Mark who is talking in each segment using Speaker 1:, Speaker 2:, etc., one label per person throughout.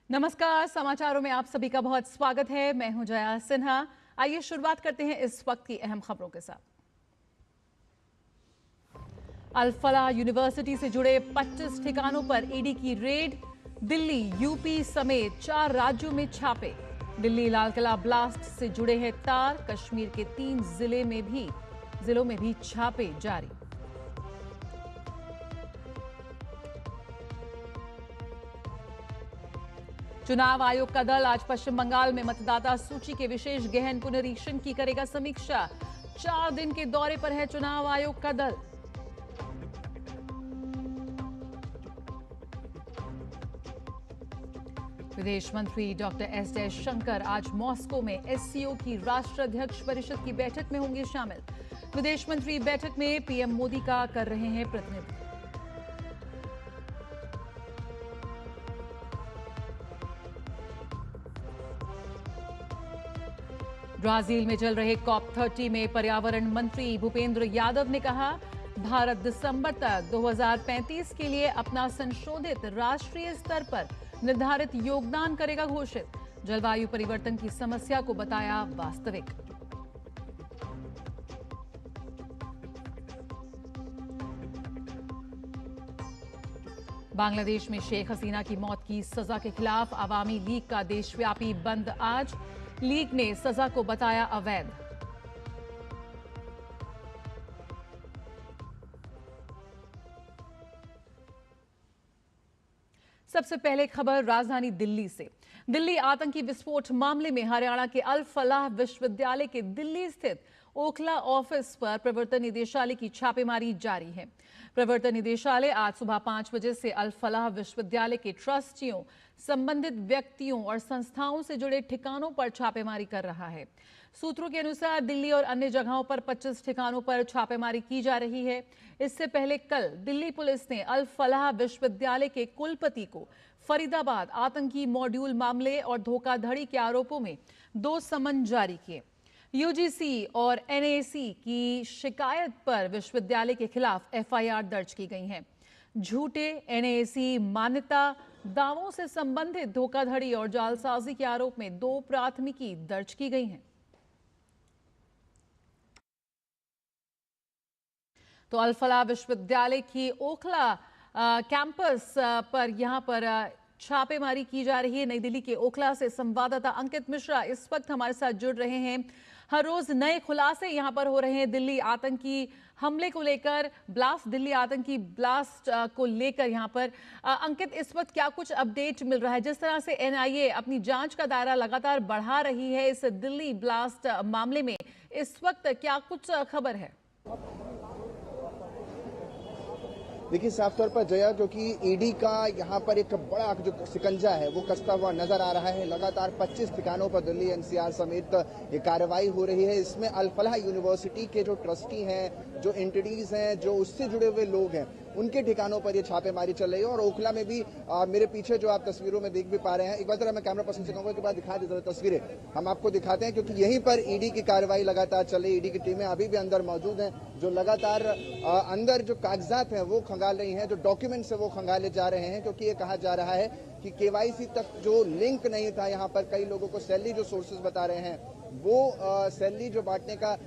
Speaker 1: नमस्कार, समाचारों में आप सभी का बहुत स्वागत है। मैं हूं जया सिन्हा। आइए शुरुआत करते हैं इस वक्त की अहम खबरों के साथ। अल फलाह यूनिवर्सिटी से जुड़े 25 ठिकानों पर ईडी की रेड। दिल्ली, यूपी समेत 4 राज्यों में छापे। दिल्ली लाल किला ब्लास्ट से जुड़े हैं तार। कश्मीर के 3 जिलों में भी छापे जारी। चुनाव आयोग का दल आज पश्चिम बंगाल में मतदाता सूची के विशेष गहन पुनरीक्षण की करेगा समीक्षा। 4 दिन के दौरे पर है चुनाव आयोग का दल। विदेश मंत्री डॉक्टर एस जयशंकर आज मॉस्को में एससीओ की राष्ट्राध्यक्ष परिषद की बैठक में होंगे शामिल। विदेश मंत्री बैठक में पीएम मोदी का कर रहे हैं प्रतिनिधित्व। ब्राजील में चल रहे COP30 में पर्यावरण मंत्री भूपेंद्र यादव ने कहा, भारत दिसंबर तक 2035 के लिए अपना संशोधित राष्ट्रीय स्तर पर निर्धारित योगदान करेगा घोषित। जलवायु परिवर्तन की समस्या को बताया वास्तविक। बांग्लादेश में शेख हसीना की मौत की सजा के खिलाफ अवामी लीग का देशव्यापी बंद आज। लीग ने सजा को बताया अवैध। सबसे पहले खबर राजधानी दिल्ली से। दिल्ली आतंकी विस्फोट मामले में हरियाणा के अल फलाह विश्वविद्यालय के दिल्ली स्थित ओखला ऑफिस पर प्रवर्तन निदेशालय की छापेमारी जारी है। प्रवर्तन निदेशालय आज सुबह 5 बजे से अल फलाह विश्वविद्यालय के ट्रस्टियों, संबंधित व्यक्तियों और संस्थाओं से जुड़े ठिकानों पर छापेमारी कर रहा है। सूत्रों के अनुसार दिल्ली और अन्य जगहों पर 25 ठिकानों पर छापेमारी की जा रही है। इससे पहले कल दिल्ली पुलिस ने अल फलाह विश्वविद्यालय के कुलपति को फरीदाबाद आतंकी मॉड्यूल मामले और धोखाधड़ी के आरोपों में 2 समन जारी किए। यूजीसी और एनएसी की शिकायत पर विश्वविद्यालय के खिलाफ एफआईआर दर्ज की गई है। झूठे एनएसी मान्यता दावों से संबंधित धोखाधड़ी और जालसाजी के आरोप में 2 प्राथमिकी दर्ज की गई हैं। तो अल फलाह विश्वविद्यालय की ओखला कैंपस पर यहां पर छापेमारी की जा रही है। नई दिल्ली के ओखला से संवाददाता अंकित मिश्रा इस वक्त हमारे साथ जुड़ रहे हैं। हर रोज नए खुलासे यहां पर हो रहे हैं दिल्ली आतंकी हमले को लेकर, दिल्ली आतंकी ब्लास्ट को लेकर। यहां पर अंकित, इस वक्त क्या कुछ अपडेट मिल रहा है? जिस तरह से एनआईए अपनी जांच का दायरा लगातार बढ़ा रही है इस दिल्ली ब्लास्ट मामले में, इस वक्त क्या कुछ खबर है?
Speaker 2: देखिए, साफ तौर पर जया, जो कि ईडी का यहाँ पर एक बड़ा जो शिकंजा है वो कसता हुआ नजर आ रहा है। लगातार 25 ठिकानों पर दिल्ली एनसीआर समेत ये कार्रवाई हो रही है। इसमें अल फलाह यूनिवर्सिटी के जो ट्रस्टी हैं, जो एंटिटीज हैं, जो उससे जुड़े हुए लोग हैं, उनके ठिकानों पर ये छापेमारी चल रही है। और ओखला में भी मेरे पीछे जो आप तस्वीरों में देख भी पा रहे हैं, एक बार जरा मैं कैमरा पर्सन से कहूंगा के बाद दिखा देते तस्वीरें हम आपको दिखाते हैं, क्योंकि यहीं पर ईडी की कार्रवाई लगातार चल रही है। ईडी की टीमें अभी भी अंदर मौजूद हैं, जो लगातार अंदर जो कागजात हैं वो खंगाल रही हैं, जो डॉक्यूमेंट्स है वो खंगाले जा रहे हैं। क्योंकि ये कहा जा रहा है कि केवाईसी तक जो लिंक नहीं था, यहाँ पर कई लोगों को सैलरी, जो सोर्सेज बता रहे हैं, वो सैलरी जो बांटने का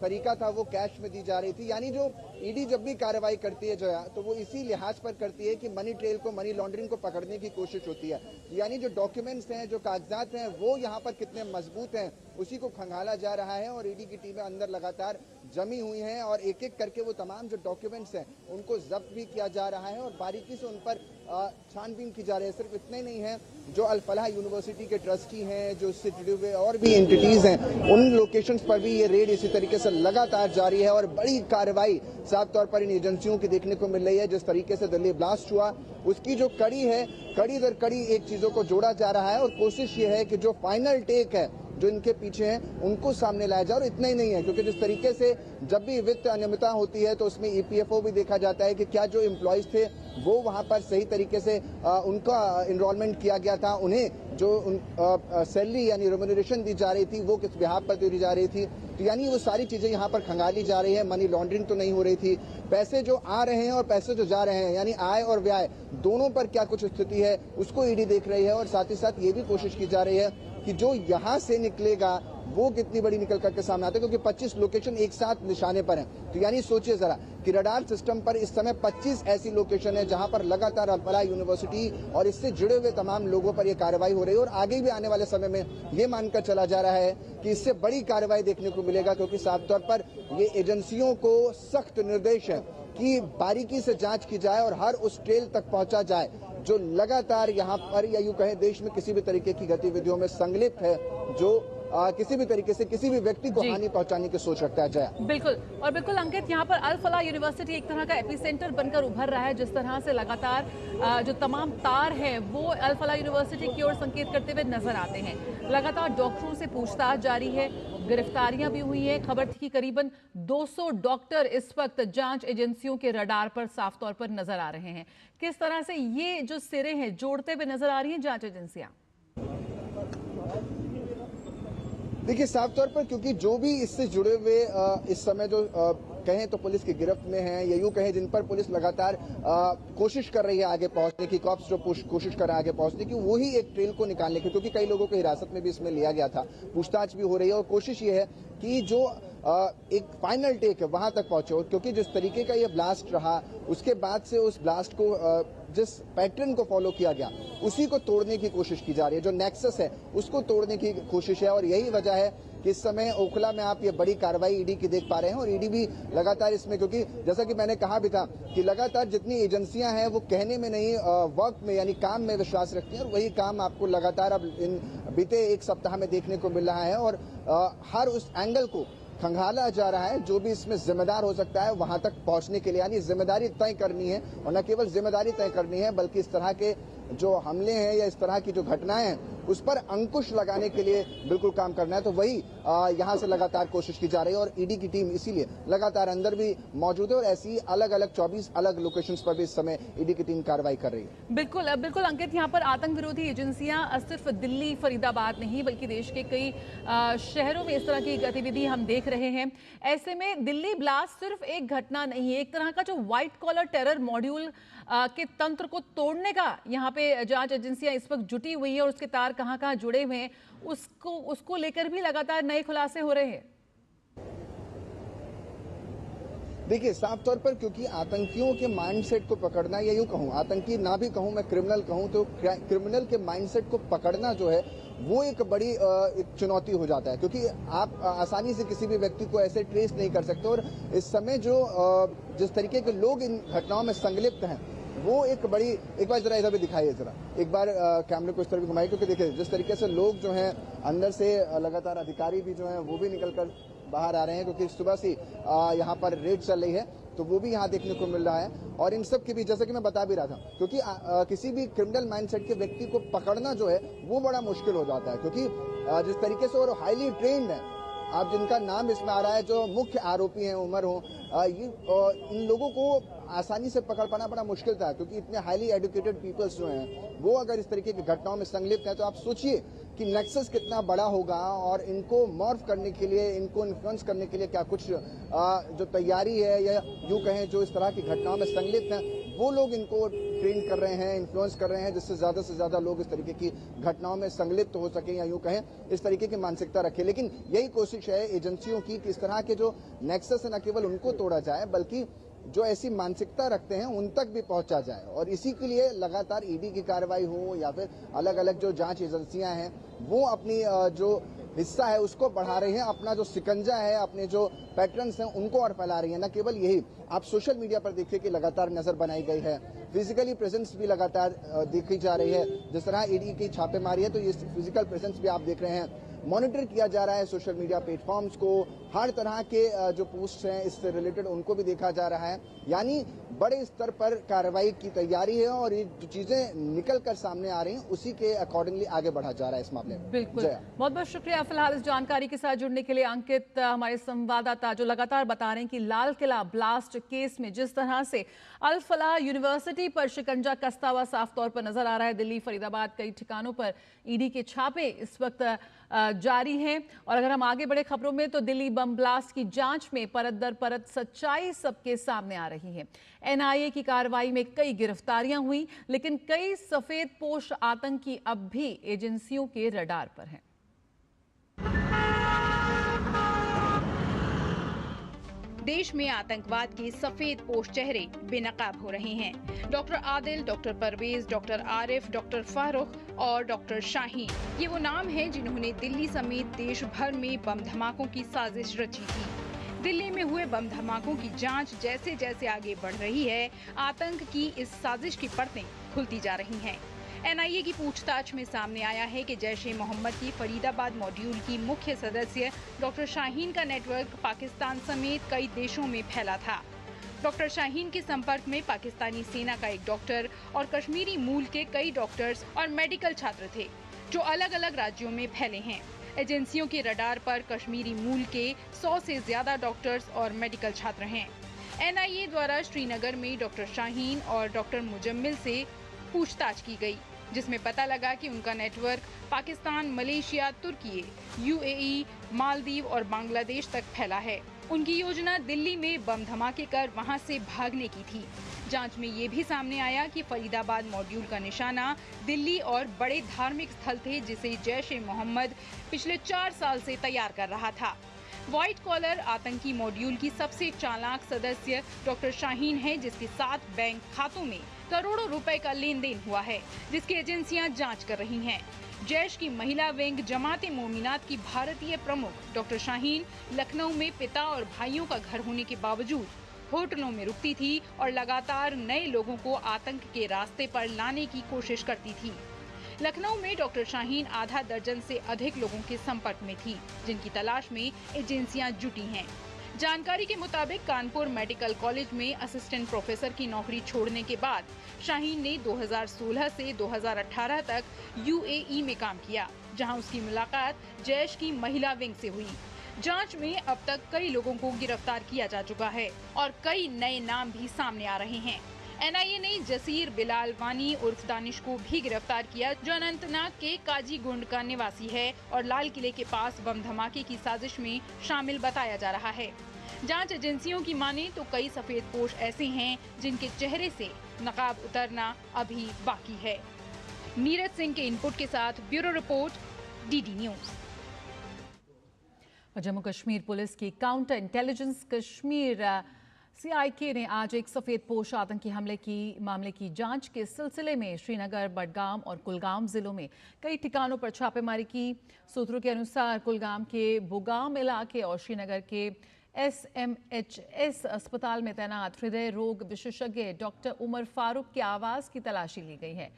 Speaker 2: तरीका था वो कैश में दी जा रही थी। यानी जो ईडी जब भी कार्रवाई करती है जो है, तो वो इसी लिहाज पर करती है कि मनी ट्रेल को, मनी लॉन्ड्रिंग को पकड़ने की कोशिश होती है। यानी जो डॉक्यूमेंट्स हैं, जो कागजात हैं, वो यहाँ पर कितने मजबूत हैं उसी को खंगाला जा रहा है। और ईडी की टीमें अंदर लगातार जमी हुई हैं और एक एक करके वो तमाम जो डॉक्यूमेंट्स हैं उनको जब्त भी किया जा रहा है और बारीकी से उन पर छानबीन की जा रही है। सिर्फ इतने नहीं है, जो अल फलाह यूनिवर्सिटी के ट्रस्टी हैं, जो उससे जुड़े हुए और भी एंटिटीज हैं, उन लोकेशंस पर भी ये रेड इसी तरीके से लगातार जारी है। और बड़ी कार्रवाई साफ तौर पर इन एजेंसियों की देखने को मिल रही है। जिस तरीके से दिल्ली ब्लास्ट हुआ, उसकी जो कड़ी है, कड़ी दर कड़ी एक चीजों को जोड़ा जा रहा है और कोशिश ये है कि जो फाइनल टेक है जो इनके पीछे हैं उनको सामने लाया जाए। और इतना ही नहीं है, क्योंकि जिस तरीके से जब भी वित्त अनियमितता होती है तो उसमें ईपीएफओ भी देखा जाता है कि क्या जो एम्प्लॉयज थे वो वहां पर सही तरीके से उनका इनरोलमेंट किया गया था, उन्हें जो सैलरी यानी रेम्यूनरेशन दी जा रही थी वो किस बिहाफ पर दी जा रही थी। तो यानी वो सारी चीजें यहाँ पर खंगाली जा रही है। मनी लॉन्ड्रिंग तो नहीं हो रही थी। पैसे जो आ रहे हैं और पैसे जो जा रहे हैं यानी आय और व्यय दोनों पर क्या कुछ स्थिति है उसको ईडी देख रही है। और साथ ही साथ ये भी कोशिश की जा रही है कि जो यहाँ से निकलेगा वो कितनी बड़ी निकल करके सामने आता है, क्योंकि 25 लोकेशन एक साथ निशाने पर हैं। तो यानी सोचिए जरा कि रडार सिस्टम पर इस समय 25 ऐसी लोकेशन है जहां पर लगातार अल-फलाह यूनिवर्सिटी और इससे जुड़े हुए तमाम लोगों पर यह कार्रवाई हो रही है। और आगे भी आने वाले समय में ये मानकर चला जा रहा है कि इससे बड़ी कार्रवाई देखने को मिलेगा, क्योंकि साफ तौर पर ये एजेंसियों को सख्त निर्देश है कि बारीकी से जांच की जाए और हर उस ट्रेल तक पहुंचा जाए जो लगातार यहाँ पर या यूं कहें देश में किसी भी तरीके की गतिविधियों में संलिप्त है, जो किसी भी तरीके से किसी भी व्यक्ति को हानि पहुंचाने की सोच रखता है। जया,
Speaker 1: बिल्कुल और बिल्कुल अंकित, यहाँ पर अल फलाह यूनिवर्सिटी एक तरह का एपिसेंटर बनकर उभर रहा है। जिस तरह से लगातार जो तमाम तार हैं वो अल फलाह यूनिवर्सिटी की ओर संकेत करते हुए नजर आते हैं। लगातार डॉक्टरों से पूछताछ जारी है, गिरफ्तारियां भी हुई हैं। खबर थी कि करीबन 200 डॉक्टर इस वक्त जांच एजेंसियों के रडार पर साफ तौर पर नजर आ रहे हैं। किस तरह से ये जो सिरे हैं जोड़ते हुए नजर आ रही हैं जांच एजेंसियां?
Speaker 2: देखिए साफ तौर पर क्योंकि जो भी इससे जुड़े हुए इस समय जो कहें तो पुलिस की गिरफ्त में हैं या यूं कहें जिन पर पुलिस लगातार कोशिश कर रही है आगे पहुंचने की, कॉप्स जो कोशिश कर रहा है आगे पहुंचने की, वही एक ट्रेल को निकालने की, क्योंकि कई लोगों को हिरासत में भी इसमें लिया गया था, पूछताछ भी हो रही है और कोशिश ये है कि जो एक फाइनल टेक है वहां तक पहुंचे। क्योंकि जिस तरीके का ये ब्लास्ट रहा उसके बाद से उस ब्लास्ट को जिस पैटर्न को फॉलो किया गया उसी को तोड़ने की कोशिश की जा रही है, जो नेक्सस है उसको तोड़ने की कोशिश है। और यही वजह है कि इस समय ओखला में आप ये बड़ी कार्रवाई ईडी की देख पा रहे हैं। और ईडी भी लगातार इसमें, क्योंकि जैसा कि मैंने कहा भी था कि लगातार जितनी एजेंसियां हैं वो कहने में नहीं वर्क में यानी काम में विश्वास रखती हैं, और वही काम आपको लगातार अब इन बीते एक सप्ताह में देखने को मिल रहा है। और हर उस एंगल को खंगाला जा रहा है, जो भी इसमें जिम्मेदार हो सकता है वहां तक पहुंचने के लिए, यानी जिम्मेदारी तय करनी है। और न केवल जिम्मेदारी तय करनी है बल्कि इस तरह के जो हमले हैं या इस तरह की जो घटनाएं हैं उस पर अंकुश लगाने के लिए बिल्कुल काम करना है। तो वही यहां से लगातार कोशिश की जा रही है और ईडी की टीम इसीलिए लगातार अंदर भी मौजूद है और ऐसी अलग अलग 24 अलग लोकेशंस पर भी इस समय ईडी की टीम कार्रवाई कर रही है।
Speaker 1: बिल्कुल बिल्कुल अंकित, यहाँ पर आतंक विरोधी एजेंसियां सिर्फ दिल्ली फरीदाबाद नहीं बल्कि देश के कई शहरों में इस तरह की गतिविधि हम देख रहे हैं। ऐसे में दिल्ली ब्लास्ट सिर्फ एक घटना नहीं है, एक तरह का जो व्हाइट कॉलर टेरर मॉड्यूल के तंत्र को तोड़ने का यहाँ पे जांच एजेंसियां इस वक्त जुटी हुई है और उसके तार कहां जुड़े हुए हैं उसको लेकर भी लगातार नए खुलासे हो रहे हैं।
Speaker 2: देखिए साफ तौर पर क्योंकि आतंकियों के माइंडसेट को पकड़ना, या यूं कहूं आतंकी ना भी कहूं मैं क्रिमिनल कहूं तो क्रिमिनल के माइंडसेट को पकड़ना जो है वो एक बड़ी एक चुनौती हो जाता है, क्योंकि आप आसानी से किसी भी व्यक्ति को ऐसे ट्रेस नहीं कर सकते। और इस समय जो जिस तरीके के लोग इन घटनाओं में संलिप्त हैं वो एक बड़ी, एक बार जरा इधर भी दिखाइए, जरा एक बार कैमरे को इस तरह भी घुमाइए, क्योंकि देखिए जिस तरीके से लोग जो हैं अंदर से लगातार अधिकारी भी जो हैं वो भी निकलकर बाहर आ रहे हैं, क्योंकि सुबह से यहाँ पर रेड चल रही है तो वो भी यहाँ देखने को मिल रहा है। और इन सब के बीच जैसा कि मैं बता भी रहा था, क्योंकि किसी भी क्रिमिनल माइंडसेट के व्यक्ति को पकड़ना जो है वो बड़ा मुश्किल हो जाता है, क्योंकि जिस तरीके से और हाईली ट्रेंड है, आप जिनका नाम इसमें आ रहा है जो मुख्य आरोपी हैं उमर हो, इन लोगों को आसानी से पकड़ पाना बड़ा मुश्किल था, क्योंकि इतने हाईली एजुकेटेड पीपल्स जो हैं वो अगर इस तरीके की घटनाओं में संलिप्त हैं तो आप सोचिए कि नेक्सस कितना बड़ा होगा। और इनको मॉर्फ करने के लिए, इनको इन्फ्लुएंस करने के लिए क्या कुछ जो तैयारी है या यूं कहें जो इस तरह की घटनाओं में संलिप्त हैं वो लोग इनको ट्रेन कर रहे हैं, इन्फ्लुएंस कर रहे हैं, जिससे ज्यादा से ज्यादा लोग इस तरीके की घटनाओं में संलिप्त हो सके या यूं कहें इस तरीके की मानसिकता रखें। लेकिन यही कोशिश है एजेंसियों की कि इस तरह के जो नेक्सस है न केवल उनको तोड़ा जाए बल्कि जो ऐसी मानसिकता रखते हैं उन तक भी पहुंचा जाए। और इसी के लिए लगातार ईडी की कार्रवाई हो या फिर अलग अलग जो जांच एजेंसियां हैं वो अपनी जो हिस्सा है उसको बढ़ा रही हैं, अपना जो सिकंजा है, अपने जो पैटर्न्स हैं उनको और फैला रही है। न केवल यही, आप सोशल मीडिया पर देखिए कि लगातार नजर बनाई गई है, फिजिकली प्रेजेंस भी लगातार देखी जा रही है। जिस तरह ईडी की छापेमारी है तो ये फिजिकल प्रेजेंस भी आप देख रहे हैं। मॉनिटर किया जा रहा है सोशल मीडिया प्लेटफॉर्म्स को, हर तरह के जो पोस्ट हैं इससे रिलेटेड उनको भी देखा जा रहा है। यानी बड़े स्तर पर कार्रवाई की तैयारी है और ये जो चीजें निकल कर सामने आ रही हैं उसी के अकॉर्डिंगली आगे बढ़ा जा रहा है इस मामले में।
Speaker 1: बिल्कुल, बहुत बहुत शुक्रिया फिलहाल इस जानकारी के साथ जुड़ने के लिए अंकित। हमारे संवाददाता जो लगातार बता रहे हैं कि लाल किला ब्लास्ट केस में जिस तरह से अल फलाह यूनिवर्सिटी पर शिकंजा कसता हुआ साफ तौर पर नजर आ रहा है, दिल्ली, फरीदाबाद कई ठिकानों पर ईडी के छापे इस वक्त जारी हैं। और अगर हम आगे बढ़े खबरों में तो दिल्ली बम ब्लास्ट की जांच में परत दर परत सच्चाई सबके सामने आ रही है। एनआईए की कार्रवाई में कई गिरफ्तारियां हुई, लेकिन कई सफेद पोश आतंकी अब भी एजेंसियों के रडार पर हैं।
Speaker 3: देश में आतंकवाद के सफेद पोश चेहरे बेनकाब हो रहे हैं। Doctor Adil, doctor Parvez, doctor Arif, doctor Farooq और डॉक्टर शाहीन, ये वो नाम हैं जिन्होंने दिल्ली समेत देश भर में बम धमाकों की साजिश रची थी। दिल्ली में हुए बम धमाकों की जांच जैसे जैसे आगे बढ़ रही है, आतंक की इस साजिश की परतें खुलती जा रही हैं। एनआईए की पूछताछ में सामने आया है कि जैश-ए-मोहम्मद की फरीदाबाद मॉड्यूल की मुख्य सदस्य डॉक्टर शाहीन का नेटवर्क पाकिस्तान समेत कई देशों में फैला था। डॉक्टर शाहीन के संपर्क में पाकिस्तानी सेना का एक डॉक्टर और कश्मीरी मूल के कई डॉक्टर्स और मेडिकल छात्र थे, जो अलग अलग राज्यों में फैले हैं। एजेंसियों के रडार पर कश्मीरी मूल के 100 से ज्यादा डॉक्टर्स और मेडिकल छात्र हैं। एनआईए द्वारा श्रीनगर में डॉक्टर शाहीन और डॉक्टर मुजम्मिल से पूछताछ की गई, जिसमें पता लगा कि उनका नेटवर्क पाकिस्तान, मलेशिया, तुर्की, यूएई, मालदीव और बांग्लादेश तक फैला है। उनकी योजना दिल्ली में बम धमाके कर वहां से भागने की थी। जांच में ये भी सामने आया कि फरीदाबाद मॉड्यूल का निशाना दिल्ली और बड़े धार्मिक स्थल थे, जिसे जैश-ए-मोहम्मद पिछले 4 साल से तैयार कर रहा था। व्हाइट कॉलर आतंकी मॉड्यूल की सबसे चालाक सदस्य डॉक्टर शाहीन है, जिसके 7 बैंक खातों में करोड़ों रुपए का लेन देन हुआ है, जिसकी एजेंसियां जांच कर रही हैं। जैश की महिला विंग जमात-ए-मोमिनात की भारतीय प्रमुख डॉक्टर शाहीन लखनऊ में पिता और भाइयों का घर होने के बावजूद होटलों में रुकती थी और लगातार नए लोगों को आतंक के रास्ते पर लाने की कोशिश करती थी। लखनऊ में डॉक्टर शाहीन आधा दर्जन से अधिक लोगों के संपर्क में थी, जिनकी तलाश में एजेंसियां जुटी हैं। जानकारी के मुताबिक कानपुर मेडिकल कॉलेज में असिस्टेंट प्रोफेसर की नौकरी छोड़ने के बाद शाहीन ने 2016 से 2018 तक यूएई में काम किया, जहां उसकी मुलाकात जैश की महिला विंग से हुई। जांच में अब तक कई लोगों को गिरफ्तार किया जा चुका है और कई नए नाम भी सामने आ रहे हैं। एनआईए ने जसीर बिलाल वानी उर्फ दानिश को भी गिरफ्तार किया, जो अनंतनाग के काजीगुंड का निवासी है और लाल किले के पास बम धमाके की साजिश में शामिल बताया जा रहा है। जांच एजेंसियों की माने तो कई सफेद पोश ऐसे हैं जिनके चेहरे से नकाब उतरना अभी बाकी है। नीरज सिंह के इनपुट के साथ bureau report, DD news.
Speaker 1: Jammu Kashmir police की काउंटर इंटेलिजेंस कश्मीर सीआईके ने आज एक सफेद पोश आतंकी मामले की जांच के सिलसिले में श्रीनगर, बडगाम और कुलगाम जिलों में कई ठिकानों पर छापेमारी की। सूत्रों के अनुसार कुलगाम के बुगाम इलाके और श्रीनगर के एसएमएचएस अस्पताल में तैनात हृदय रोग विशेषज्ञ डॉक्टर उमर फारूक के आवास की तलाशी ली गई है।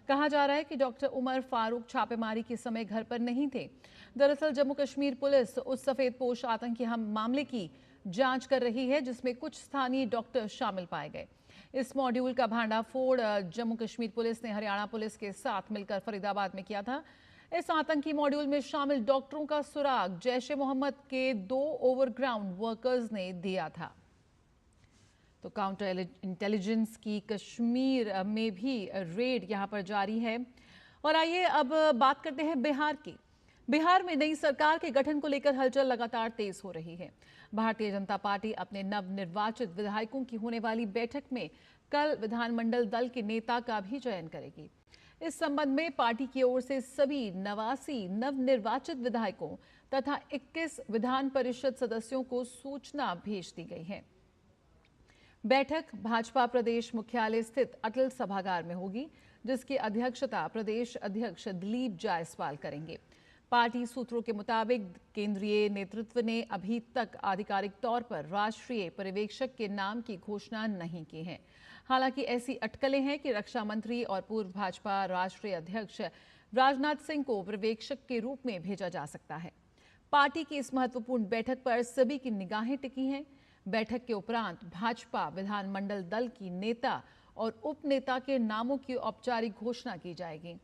Speaker 1: कहा जा रहा है कि डॉक्टर उमर फारूक छापेमारी के समय घर पर नहीं थे। दरअसल जम्मू कश्मीर पुलिस उस सफेद पोश आतंकी मामले की जांच कर रही है, जिसमें कुछ स्थानीय डॉक्टर शामिल पाए गए। इस मॉड्यूल का भांडाफोड़ जम्मू कश्मीर पुलिस ने हरियाणा पुलिस के साथ मिलकर फरीदाबाद में किया था। इस आतंकी मॉड्यूल में शामिल डॉक्टरों का सुराग जैश-ए-मोहम्मद के 2 ओवरग्राउंड वर्कर्स ने दिया था। तो काउंटर इंटेलिजेंस की कश्मीर में भी रेड यहां पर जारी है। और आइए अब बात करते हैं बिहार की। बिहार में नई सरकार के गठन को लेकर हलचल लगातार तेज हो रही है। भारतीय जनता पार्टी अपने नवनिर्वाचित विधायकों की होने वाली बैठक में कल विधानमंडल दल के नेता का भी चयन करेगी। इस संबंध में पार्टी की ओर से सभी 89 नवनिर्वाचित विधायकों तथा 21 विधान परिषद सदस्यों को सूचना भेज दी गई है। बैठक भाजपा प्रदेश मुख्यालय स्थित अटल सभागार में होगी, जिसकी अध्यक्षता प्रदेश अध्यक्ष दिलीप जायसवाल करेंगे। पार्टी सूत्रों के मुताबिक केंद्रीय नेतृत्व ने अभी तक आधिकारिक तौर पर राष्ट्रीय पर्यवेक्षक के नाम की घोषणा नहीं की है। हालांकि ऐसी अटकलें हैं कि रक्षा मंत्री और पूर्व भाजपा राष्ट्रीय अध्यक्ष राजनाथ सिंह को पर्यवेक्षक के रूप में भेजा जा सकता है। पार्टी की इस महत्वपूर्ण बैठक पर सभी की निगाहें टिकी हैं। बैठक के उपरांत भाजपा विधानमंडल दल की नेता और उपनेता के नामों की औपचारिक घोषणा की जाएगी।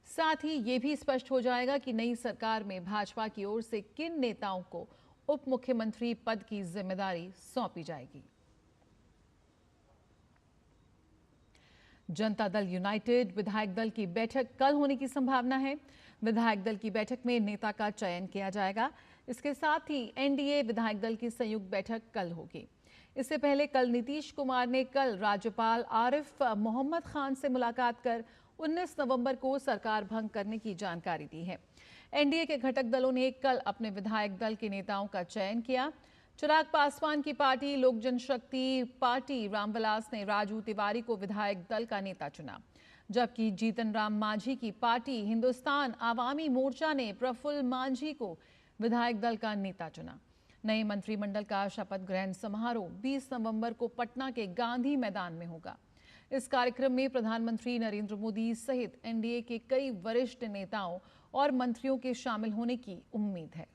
Speaker 1: साथ ही ये भी स्पष्ट हो जाएगा कि नई सरकार में भाजपा की ओर से किन नेताओं को उप मुख्यमंत्री पद की जिम्मेदारी सौंपी जाएगी। जनता दल यूनाइटेड विधायक दल की बैठक कल होने की संभावना है। विधायक दल की बैठक में नेता का चयन किया जाएगा। इसके साथ ही एनडीए विधायक दल की संयुक्त बैठक कल होगी। इससे पहले कल नीतीश कुमार ने कल राज्यपाल आरिफ मोहम्मद खान से मुलाकात कर 19 नवंबर को सरकार भंग करने की जानकारी दी है। एनडीए के घटक दलों ने कल अपने विधायक दल के नेताओं का चयन किया। चिराग पासवान की पार्टी लोक जनशक्ति पार्टी रामविलास ने राजू तिवारी को विधायक दल का नेता चुना, जबकि जीतन राम मांझी की पार्टी हिंदुस्तान आवामी मोर्चा ने प्रफुल्ल मांझी को विधायक दल का नेता चुना। नए मंत्रिमंडल का शपथ ग्रहण समारोह 20 नवंबर को पटना के गांधी मैदान में होगा। इस कार्यक्रम में प्रधानमंत्री नरेंद्र मोदी सहित एनडीए के कई वरिष्ठ नेताओं और मंत्रियों के शामिल होने की उम्मीद है।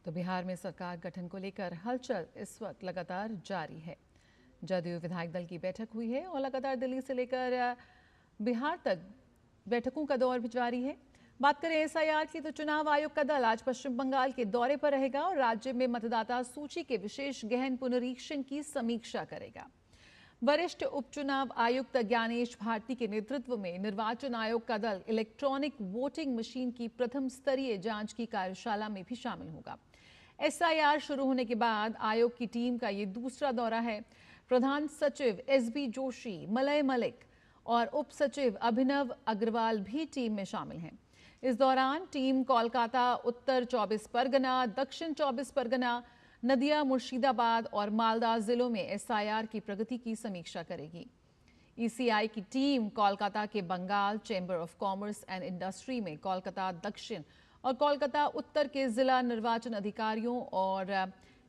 Speaker 1: तो बिहार में सरकार गठन को लेकर हलचल इस वक्त लगातार जारी है। जदयू विधायक दल की बैठक हुई है और लगातार दिल्ली से लेकर बिहार तक बैठकों का दौर भी जारी है। बात करें एसआईआर की तो चुनाव आयोग का दल आज पश्चिम बंगाल के दौरे पर रहेगा और राज्य में मतदाता सूची के विशेष गहन पुनरीक्षण की समीक्षा करेगा। वरिष्ठ उपचुनाव आयुक्त ज्ञानेश भारती के नेतृत्व में निर्वाचन आयोग का दल इलेक्ट्रॉनिक वोटिंग मशीन की प्रथम स्तरीय जांच की कार्यशाला में भी शामिल होगा। एसआईआर शुरू होने के बाद आयोग की टीम का ये दूसरा दौरा है। प्रधान सचिव एसबी जोशी, मलय मलिक और उप सचिव अभिनव अग्रवाल भी टीम में शामिल हैं। इस दौरान टीम कोलकाता, उत्तर 24 परगना, दक्षिण 24 परगना, नदिया, मुर्शिदाबाद और मालदा जिलों में एसआईआर की प्रगति की समीक्षा करेगी। ईसीआई की टीम कोलकाता के Bengal Chamber of Commerce and Industry में कोलकाता दक्षिण और कोलकाता उत्तर के जिला निर्वाचन अधिकारियों और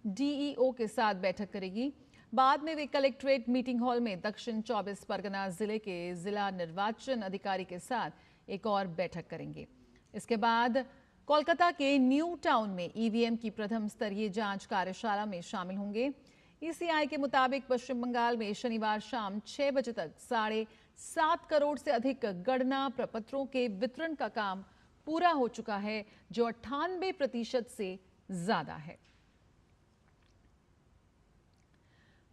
Speaker 1: डीईओ के साथ बैठक करेगी। बाद में वे कलेक्ट्रेट मीटिंग हॉल में दक्षिण 24 परगना जिले के जिला निर्वाचन अधिकारी के साथ एक और बैठक करेंगे। इसके बाद कोलकाता के न्यू टाउन में ईवीएम की प्रथम स्तरीय जांच कार्यशाला में शामिल होंगे। ईसीआई के मुताबिक पश्चिम बंगाल में शनिवार शाम 6 बजे तक 7.5 करोड़ से अधिक गणना प्रपत्रों के वितरण का काम पूरा हो चुका है, जो 98% से ज्यादा है।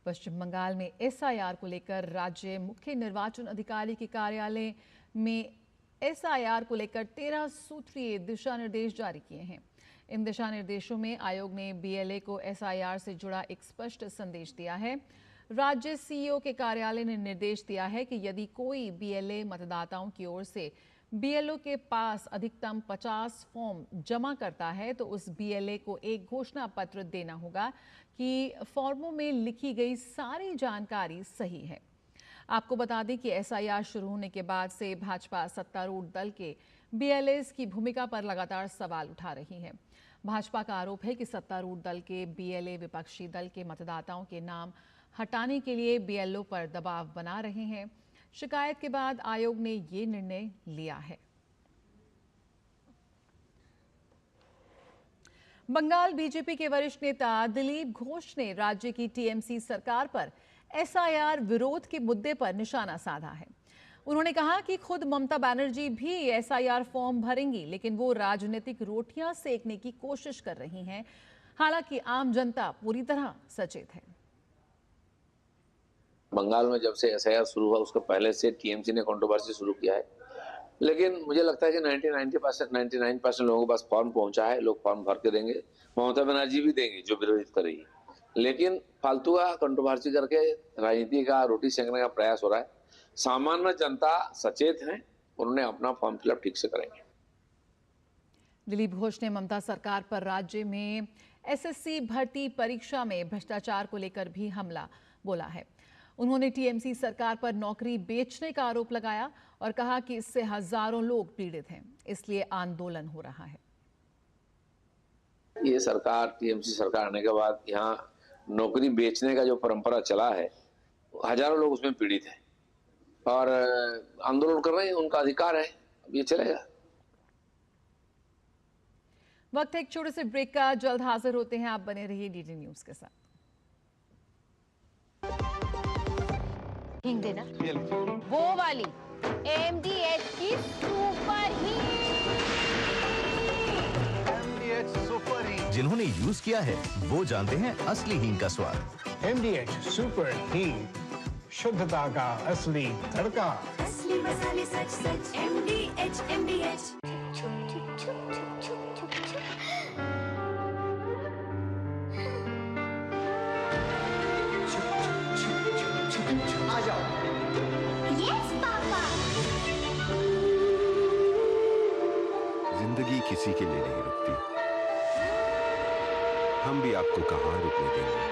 Speaker 1: पश्चिम बंगाल में एसआईआर को लेकर राज्य मुख्य निर्वाचन अधिकारी के कार्यालय में एसआईआर को लेकर 13 सूत्रीय दिशा निर्देश जारी किए हैं। इन दिशा निर्देशों में आयोग ने बीएलए को एसआईआर से जुड़ा एक स्पष्ट संदेश दिया है। राज्य सीईओ के कार्यालय ने निर्देश दिया है कि यदि कोई बीएलए मतदाताओं की ओर से बीएलओ के पास अधिकतम 50 फॉर्म जमा करता है तो उस बीएलए को एक घोषणा पत्र देना होगा कि फॉर्मों में लिखी गई सारी जानकारी सही है। आपको बता दें कि एसआईआर शुरू होने के बाद से भाजपा सत्तारूढ़ दल के बीएलएस की भूमिका पर लगातार सवाल उठा रही है। भाजपा का आरोप है कि सत्तारूढ़ दल के बीएलए विपक्षी दल के मतदाताओं के नाम हटाने के लिए बीएलओ पर दबाव बना रहे हैं। शिकायत के बाद आयोग ने ये निर्णय लिया है। बंगाल बीजेपी के वरिष्ठ नेता दिलीप घोष ने राज्य की टीएमसी सरकार पर एसआईआर विरोध के मुद्दे पर निशाना साधा है। उन्होंने कहा कि खुद ममता बनर्जी भी एसआईआर फॉर्म भरेंगी, लेकिन वो राजनीतिक रोटियां सेकने की कोशिश कर रही हैं। हालांकि आम जनता पूरी तरह सचेत है।
Speaker 4: बंगाल में जब से एसआईआर शुरू हुआ उसके पहले से टीएमसी ने कंट्रोवर्सी शुरू किया है, लेकिन मुझे लगता है कि 99% लोगों के पास फॉर्म पहुंचा है। लोग फॉर्म भर के देंगे, ममता बनर्जी भी देंगी जो विरोध करेगी। लेकिन फालतू का कंट्रोवर्सी करके राजनीति का रोटी सेकने का प्रयास हो रहा है। सामान्य जनता सचेत है, उन्होंने अपना फॉर्म फिलअप ठीक से करेंगे।
Speaker 1: दिलीप घोष ने ममता सरकार पर राज्य में एसएससी भर्ती परीक्षा में भ्रष्टाचार को लेकर भी हमला बोला है। उन्होंने टीएमसी सरकार पर नौकरी बेचने का आरोप लगाया और कहा कि इससे हजारों लोग पीड़ित हैं, इसलिए आंदोलन हो रहा है।
Speaker 4: ये सरकार टीएमसी सरकार आने के बाद यहाँ नौकरी बेचने का जो परंपरा चला है, हजारों लोग उसमें पीड़ित हैं और आंदोलन कर रहे हैं, उनका अधिकार है, अब ये चलेगा।
Speaker 1: वक्त है एक छोटे से ब्रेक का, जल्द हाजिर होते हैं। आप बने रहिए डीडी न्यूज के साथ।
Speaker 5: हींग देना, वो वाली MDH की सुपर हींग।
Speaker 6: जिन्होंने यूज किया है वो जानते हैं असली हींग का स्वाद।
Speaker 7: MDH सुपर हींग, शुद्धता का असली तड़का।
Speaker 8: असली मसाले सच सच MDH।
Speaker 2: आ जाओ।
Speaker 8: Yes papa.
Speaker 9: जिंदगी किसी के लिए नहीं रुकती, हम भी आपको कहां रुकने देंगे।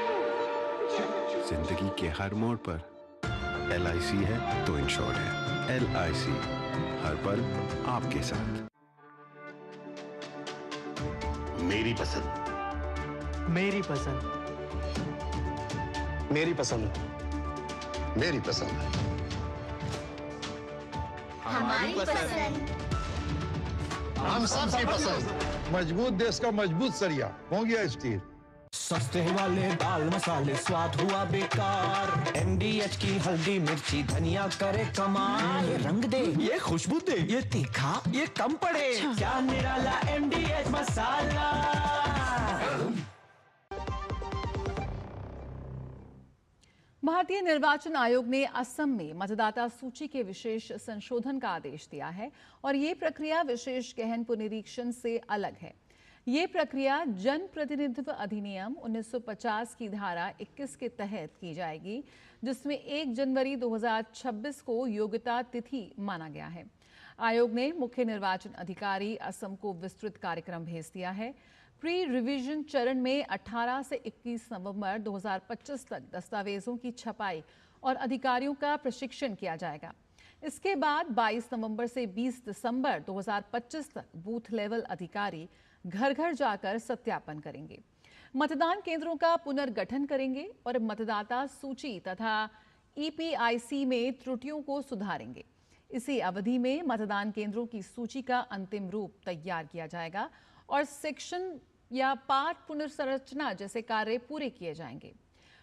Speaker 9: जिंदगी के हर मोड़ पर LIC है तो इंश्योर्ड है। LIC हर पल आपके साथ।
Speaker 10: मेरी पसंद,
Speaker 7: मेरी पसंद,
Speaker 10: मेरी पसंद, मेरी पसंद,
Speaker 8: हमारी पसंद।
Speaker 10: हम सबकी पसंद।
Speaker 11: मजबूत देश का मजबूत सरिया हो गया स्टील।
Speaker 7: सस्ते वाले दाल मसाले स्वाद हुआ बेकार। MDH की हल्दी मिर्ची धनिया करे कमाल। ये रंग दे, ये खुशबू दे, ये तीखा, ये कम पड़े। क्या निराला MDH मसाला।
Speaker 1: भारतीय निर्वाचन आयोग ने असम में मतदाता सूची के विशेष संशोधन का आदेश दिया है और ये प्रक्रिया विशेष गहन पुनरीक्षण से अलग है। ये प्रक्रिया जन प्रतिनिधित्व अधिनियम 1950 की धारा 21 के तहत की जाएगी, जिसमें 1 जनवरी 2026 को योग्यता तिथि माना गया है। आयोग ने मुख्य निर्वाचन अधिकारी असम को विस्तृत कार्यक्रम भेज दिया है। प्री रिवीजन चरण में 18 से 21 नवंबर 2025 तक दस्तावेजों की छपाई और अधिकारियों का प्रशिक्षण किया जाएगा। इसके बाद 22 नवंबर से 20 दिसंबर 2025 तक बूथ लेवल अधिकारी घर घर जाकर सत्यापन करेंगे, मतदान केंद्रों का पुनर्गठन करेंगे और मतदाता सूची तथा EPIC में त्रुटियों को सुधारेंगे। इसी अवधि में मतदान केंद्रों की सूची का अंतिम रूप तैयार किया जाएगा और सेक्शन या पार्ट पुनर्संरचना जैसे कार्य पूरे किए जाएंगे।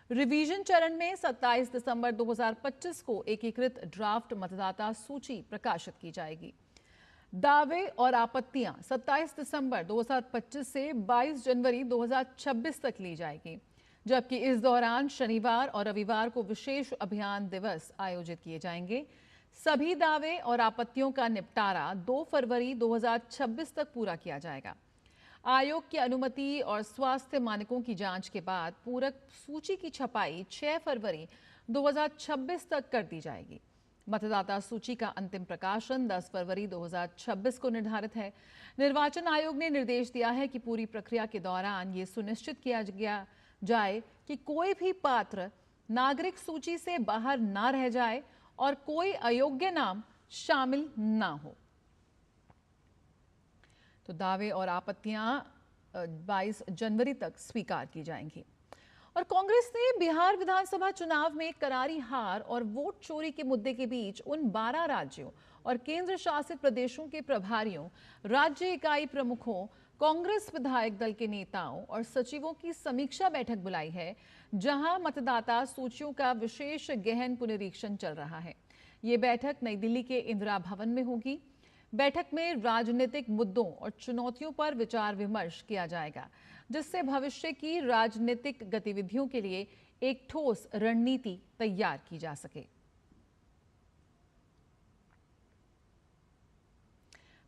Speaker 1: रिवीजन चरण में 27 दिसंबर 2025 को एकीकृत ड्राफ्ट मतदाता सूची प्रकाशित की जाएगी। दावे और आपत्तियां 27 दिसंबर 2025 से 22 जनवरी 2026 तक ली जाएगी, जबकि इस दौरान शनिवार और रविवार को विशेष अभियान दिवस आयोजित किए जाएंगे। सभी दावे और आपत्तियों का निपटारा 2 फरवरी 2026 तक पूरा किया जाएगा। आयोग की अनुमति और स्वास्थ्य मानकों की जांच के बाद पूरक सूची की छपाई 6 फरवरी 2026 तक कर दी जाएगी। मतदाता सूची का अंतिम प्रकाशन 10 फरवरी 2026 को निर्धारित है। निर्वाचन आयोग ने निर्देश दिया है कि पूरी प्रक्रिया के दौरान ये सुनिश्चित किया जाए कि कोई भी पात्र नागरिक सूची से बाहर ना रह जाए और कोई अयोग्य नाम शामिल ना हो। तो दावे और आपत्तियां 22 जनवरी तक स्वीकार की जाएंगी। और कांग्रेस ने बिहार विधानसभा चुनाव में करारी हार और वोट चोरी के मुद्दे के बीच उन 12 राज्यों और केंद्र शासित प्रदेशों के प्रभारियों, राज्य इकाई प्रमुखों, कांग्रेस विधायक दल के नेताओं और सचिवों की समीक्षा बैठक बुलाई है, जहां मतदाता सूचियों का विशेष गहन पुनरीक्षण चल रहा है। ये बैठक नई दिल्ली के इंदिरा भवन में होगी। बैठक में राजनीतिक मुद्दों और चुनौतियों पर विचार विमर्श किया जाएगा, जिससे भविष्य की राजनीतिक गतिविधियों के लिए एक ठोस रणनीति तैयार की जा सके।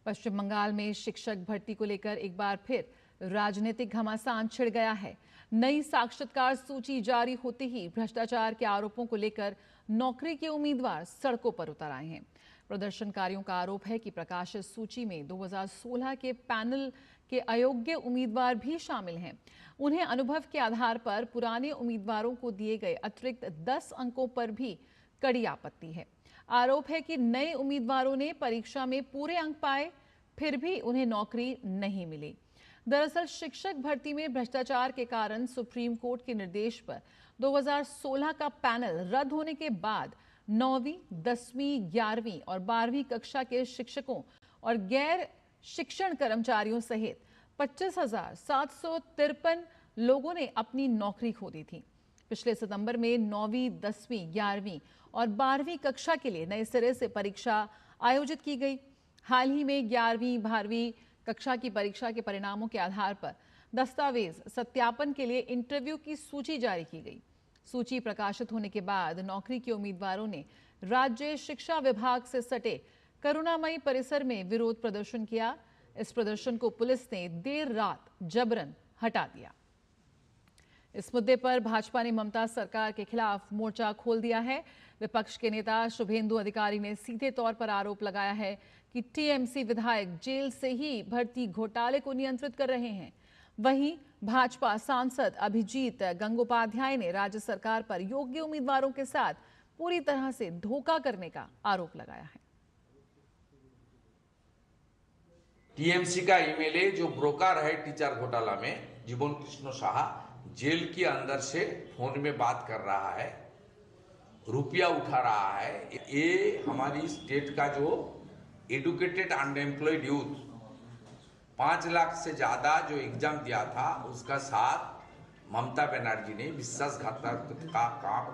Speaker 1: पश्चिम बंगाल में शिक्षक भर्ती को लेकर एक बार फिर राजनीतिक घमासान छिड़ गया है। नई साक्षात्कार सूची जारी होते ही भ्रष्टाचार के आरोपों को लेकर नौकरी के उम्मीदवार सड़कों पर उतर आए हैं। प्रदर्शनकारियों का आरोप है कि प्रकाशित सूची में 2016 के पैनल के अयोग्य उम्मीदवार भी शामिल हैं। उन्हें अनुभव के आधार पर पुराने उम्मीदवारों को दिए गए अतिरिक्त 10 अंकों पर भी कड़ी आपत्ति है। आरोप है कि नए उम्मीदवारों ने परीक्षा में पूरे अंक पाए, फिर भी उन्हें नौकरी नहीं मिली। दरअसल शिक्षक भर्ती में भ्रष्टाचार के कारण सुप्रीम कोर्ट के निर्देश पर 2016 का पैनल रद्द होने के बाद 9वीं, 10वीं, 11वीं और 12वीं कक्षा के शिक्षकों और गैर शिक्षण कर्मचारियों सहित 25,753 लोगों ने अपनी नौकरी खो दी थी। पिछले सितंबर में 9वीं, 10वीं, 11वीं और 12वीं कक्षा के लिए नए सिरे से परीक्षा आयोजित की गई। हाल ही में 11वीं, 12वीं कक्षा की परीक्षा के परिणामों के आधार पर दस्तावेज सत्यापन के लिए इंटरव्यू की सूची जारी की गई। सूची प्रकाशित होने के बाद नौकरी के उम्मीदवारों ने राज्य शिक्षा विभाग से सटे करुणामयी परिसर में विरोध प्रदर्शन किया। इस प्रदर्शन को पुलिस ने देर रात जबरन हटा दिया। इस मुद्दे पर भाजपा ने ममता सरकार के खिलाफ मोर्चा खोल दिया है। विपक्ष के नेता शुभेंदु अधिकारी ने सीधे तौर पर आरोप लगाया है कि टीएमसी विधायक जेल से ही भर्ती घोटाले को नियंत्रित कर रहे हैं। वहीं भाजपा सांसद अभिजीत गंगोपाध्याय ने राज्य सरकार पर योग्य उम्मीदवारों के साथ पूरी तरह से धोखा करने का आरोप लगाया है।
Speaker 12: टीएमसी का एमएलए जो ब्रोकर है टीचर घोटाला में, जीवन कृष्ण शाह, जेल के अंदर से फोन में बात कर रहा है, रुपया उठा रहा है। ये हमारी स्टेट का जो एडुकेटेड अनएम्प्लॉयड यूथ 5 लाख से ज्यादा जो एग्जाम दिया था, उसका साथ ममता बनर्जी ने विश्वासघातक का काम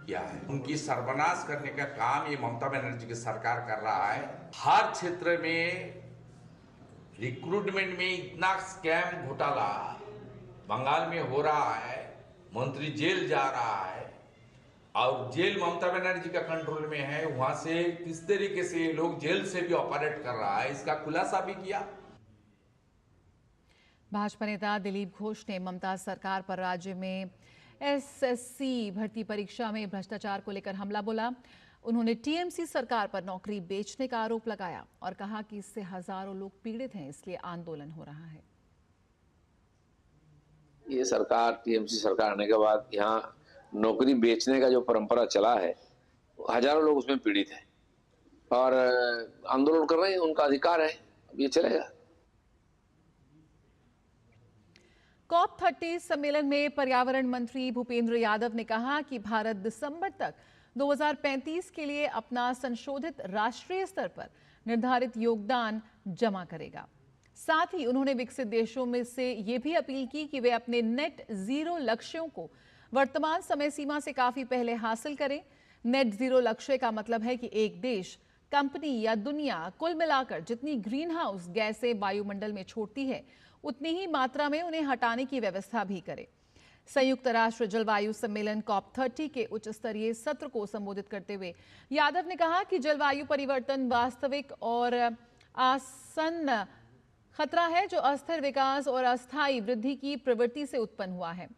Speaker 12: किया है। उनकी सर्वनाश करने का काम ये ममता बनर्जी की सरकार कर रहा है। हर क्षेत्र में रिक्रूटमेंट में इतना स्कैम घोटाला बंगाल में हो रहा है, मंत्री जेल जा रहा है और जेल ममता बनर्जी का कंट्रोल में है। वहां से किस तरीके से लोग जेल से भी ऑपरेट कर रहा है, इसका खुलासा भी किया।
Speaker 1: भाजपा नेता दिलीप घोष ने ममता सरकार पर राज्य में एसएससी भर्ती परीक्षा में भ्रष्टाचार को लेकर हमला बोला। उन्होंने टीएमसी सरकार पर नौकरी बेचने का आरोप लगाया और कहा कि इससे हजारों लोग पीड़ित हैं, इसलिए आंदोलन हो रहा है।
Speaker 4: ये सरकार, टीएमसी सरकार आने के बाद यहाँ नौकरी बेचने का जो परंपरा चला है, हजारों लोग उसमें पीड़ित हैं और आंदोलन कर रहे हैं, उनका अधिकार है, अब ये चलेगा।
Speaker 1: COP30 सम्मेलन में पर्यावरण मंत्री भूपेंद्र यादव ने कहा कि भारत दिसंबर तक 2035 के लिए अपना संशोधित राष्ट्रीय स्तर पर निर्धारित योगदान जमा करेगा। साथ ही उन्होंने विकसित देशों में से ये भी अपील की कि वे अपने नेट जीरो लक्ष्यों को वर्तमान समय सीमा से काफी पहले हासिल करें। नेट जीरो लक्ष्य का मतलब है कि एक देश, कंपनी या दुनिया कुल मिलाकर जितनी ग्रीन हाउस गैसें वायुमंडल में छोड़ती है, उतनी ही मात्रा में उन्हें हटाने की व्यवस्था भी करे। संयुक्त राष्ट्र जलवायु सम्मेलन COP30 के उच्च स्तरीय सत्र को संबोधित करते हुए यादव ने कहा कि जलवायु परिवर्तन वास्तविक और आसन्न खतरा है जो अस्थिर विकास और अस्थायी वृद्धि की प्रवृत्ति से उत्पन्न हुआ है।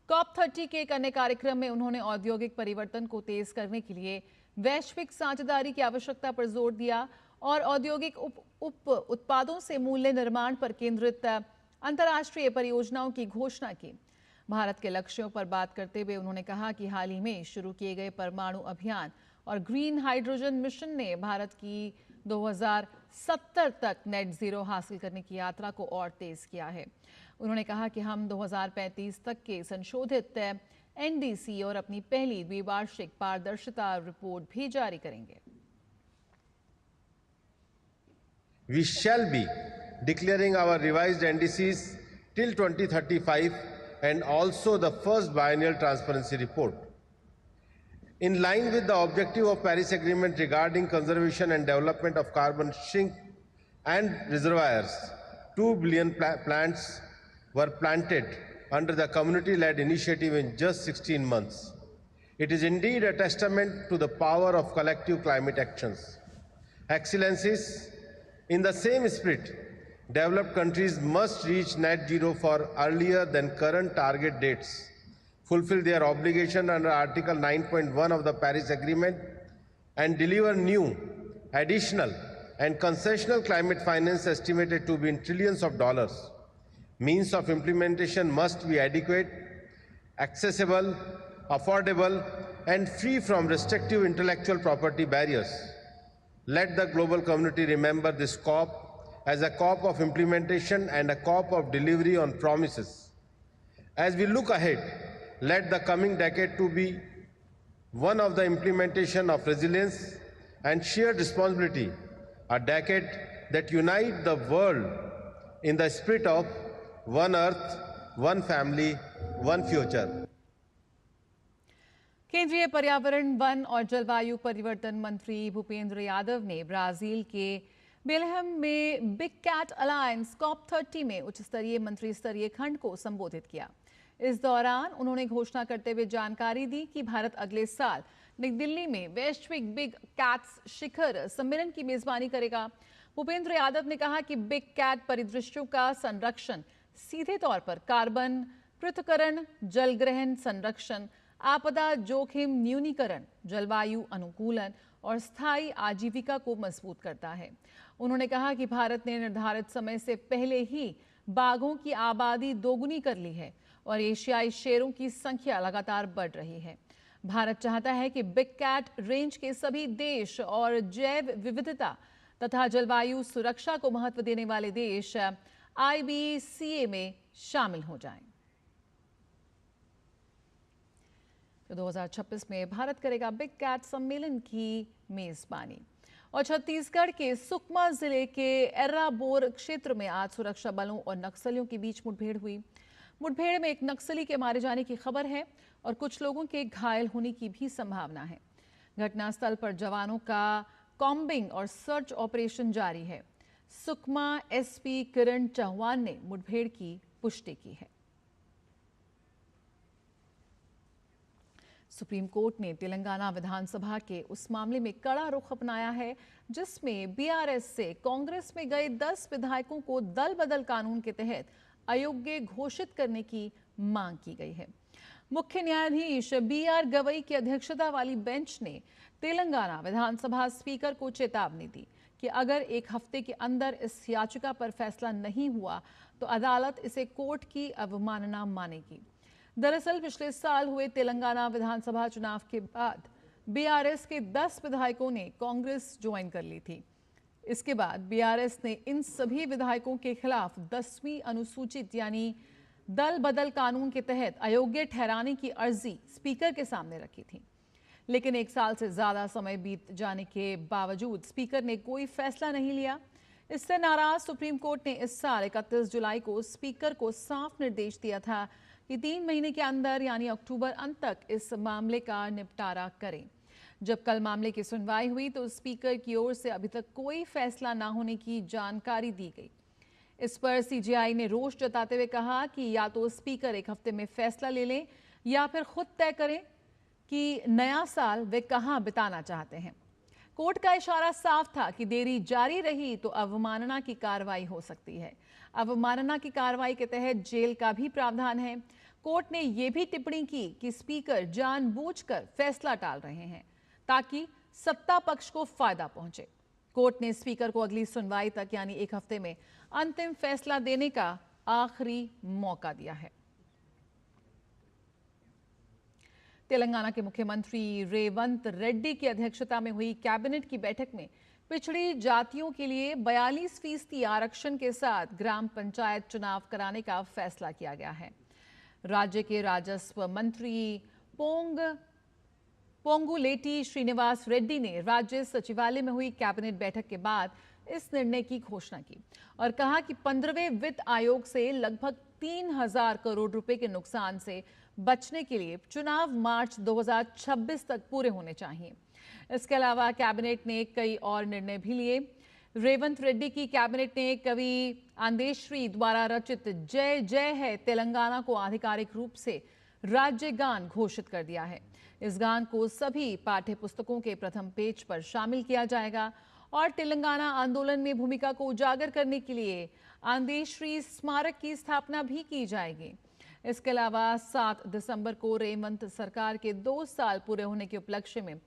Speaker 1: COP30 के एक अन्य कार्यक्रम में उन्होंने औद्योगिक परिवर्तन को तेज करने के लिए वैश्विक साझेदारी की आवश्यकता पर जोर दिया और औद्योगिक उत्पादों से मूल्य निर्माण पर केंद्रित अंतर्राष्ट्रीय परियोजनाओं की घोषणा की। भारत के लक्ष्यों पर बात करते हुए उन्होंने कहा कि हाल ही में शुरू किए गए परमाणु अभियान और ग्रीन हाइड्रोजन मिशन ने भारत की 2070 तक नेट जीरो हासिल करने की यात्रा को और तेज किया है। उन्होंने कहा कि हम 2035 तक के संशोधित एनडीसी और अपनी पहली द्विवार्षिक पारदर्शिता रिपोर्ट भी जारी करेंगे।
Speaker 13: We shall be declaring our revised NDCs till 2035 and also the first biennial transparency report. In line with the objective of Paris Agreement regarding conservation and development of carbon sink and reservoirs, 2 billion plants were planted under the community-led initiative in just 16 months. It is indeed a testament to the power of collective climate actions. Excellencies, in the same spirit, developed countries must reach net zero for earlier than current target dates, fulfill their obligation under Article 9.1 of the Paris Agreement, and deliver new, additional, and concessional climate finance estimated to be in trillions of dollars. Means of implementation must be adequate, accessible, affordable, and free from restrictive intellectual property barriers. Let the global community remember this COP as a COP of implementation and a COP of delivery on promises. As we look ahead, let the coming decade to be one of the implementation of resilience and shared responsibility, a decade that unite the world in the spirit of one earth, one family, one future.
Speaker 1: केंद्रीय पर्यावरण, one और जलवायु परिवर्तन मंत्री भूपेंद्र यादव ने Brazil के बेलहम में big cat alliance COP30 में उच्च स्तरीय मंत्री स्तरीय खंड को संबोधित किया। इस दौरान उन्होंने घोषणा करते हुए जानकारी दी कि भारत अगले साल नई दिल्ली में वैश्विक बिग कैट्स शिखर सम्मेलन की मेजबानी करेगा। भूपेंद्र यादव ने कहा कि बिग कैट परिदृश्यों का संरक्षण सीधे तौर पर कार्बन पृथक्करण, जलग्रहण संरक्षण, आपदा जोखिम न्यूनीकरण, जलवायु अनुकूलन और स्थायी आजीविका को मजबूत करता है। उन्होंने कहा कि भारत ने निर्धारित समय से पहले ही बाघों की आबादी दोगुनी कर ली है और एशियाई शेरों की संख्या लगातार बढ़ रही है। भारत चाहता है कि बिग कैट रेंज के सभी देश और जैव विविधता तथा जलवायु सुरक्षा को महत्व देने वाले देश IBCA में शामिल हो जाएं। तो 2026 में भारत करेगा बिग कैट सम्मेलन की मेजबानी। और छत्तीसगढ़ के सुकमा जिले के एर्राबोर क्षेत्र में आज सुरक्षा बलों और नक्सलियों के बीच मुठभेड़ हुई। मुठभेड़ में एक नक्सली के मारे जाने की खबर है और कुछ लोगों के घायल होने की भी संभावना है। घटनास्थल पर जवानों का कॉम्बिंग और सर्च ऑपरेशन जारी है। सुकमा SP किरण चौहान ने मुठभेड़ की पुष्टि की है। सुप्रीम कोर्ट ने तेलंगाना विधानसभा के उस मामले में कड़ा रुख अपनाया है जिसमें BRS से कांग्रेस में गए 10 विधायकों को दल बदल कानून के तहत अयोग्य घोषित करने की मांग की गई है। मुख्य न्यायाधीश BR गवई की अध्यक्षता वाली बेंच ने तेलंगाना विधानसभा स्पीकर को चेतावनी दी कि अगर एक हफ्ते के अंदर इस याचिका पर फैसला नहीं हुआ तो अदालत इसे कोर्ट की अवमानना मानेगी। दरअसल पिछले साल हुए तेलंगाना विधानसभा चुनाव के बाद BRS के 10 विधायकों ने कांग्रेस ज्वाइन कर ली थी। इसके बाद BRS ने इन सभी विधायकों के खिलाफ 10वीं अनुसूचित यानी दल बदल कानून के तहत अयोग्य ठहराने की अर्जी स्पीकर के सामने रखी थी। लेकिन एक साल से ज्यादा समय बीत जाने के बावजूद स्पीकर ने कोई फैसला नहीं लिया। इससे नाराज सुप्रीम कोर्ट ने इस साल 31 जुलाई को स्पीकर को साफ निर्देश दिया था कि 3 महीने के अंदर यानी अक्टूबर अंत तक इस मामले का निपटारा करें। जब कल मामले की सुनवाई हुई तो स्पीकर की ओर से अभी तक कोई फैसला ना होने की जानकारी दी गई। इस पर CJI ने रोष जताते हुए कहा कि या तो स्पीकर एक हफ्ते में फैसला ले लें या फिर खुद तय करें कि नया साल वे कहां बिताना चाहते हैं। कोर्ट का इशारा साफ था कि देरी जारी रही तो अवमानना की कार्रवाई हो सकती है। अवमानना की कार्रवाई के तहत जेल का भी प्रावधान है। कोर्ट ने यह भी टिप्पणी की कि स्पीकर जानबूझकर फैसला टाल रहे हैं ताकि सत्ता पक्ष को फायदा पहुंचे। कोर्ट ने स्पीकर को अगली सुनवाई तक यानी एक हफ्ते में अंतिम फैसला देने का आखिरी मौका दिया है। तेलंगाना के मुख्यमंत्री रेवंत रेड्डी की अध्यक्षता में हुई कैबिनेट की बैठक में पिछड़ी जातियों के लिए 42% आरक्षण के साथ ग्राम पंचायत चुनाव कराने का फैसला किया गया है। राज्य के राजस्व मंत्री पोंगुलेटी श्रीनिवास रेड्डी ने राज्य सचिवालय में हुई कैबिनेट बैठक के बाद इस निर्णय की घोषणा की और कहा कि 15वें वित्त आयोग से लगभग 3000 करोड़ रुपए के नुकसान से बचने के लिए चुनाव मार्च 2026 तक पूरे होने चाहिए। इसके अलावा कैबिनेट ने कई और निर्णय भी लिए। रेवंत रेड्डी की कैबिनेट ने कवि आंदेश्री द्वारा रचित जय जय है तेलंगाना को आधिकारिक रूप से राज्य गान घोषित कर दिया है। इस गान को सभी पाठ्य पुस्तकों के प्रथम पेज पर शामिल किया जाएगा और तेलंगाना आंदोलन में भूमिका को उजागर करने के लिए आंदेश्री स्मारक की स्थापना भी की जाएगी। इसके अलावा 7 दिसंबर को रेवंत सरकार के 2 साल पूरे होने के उपलक्ष्य में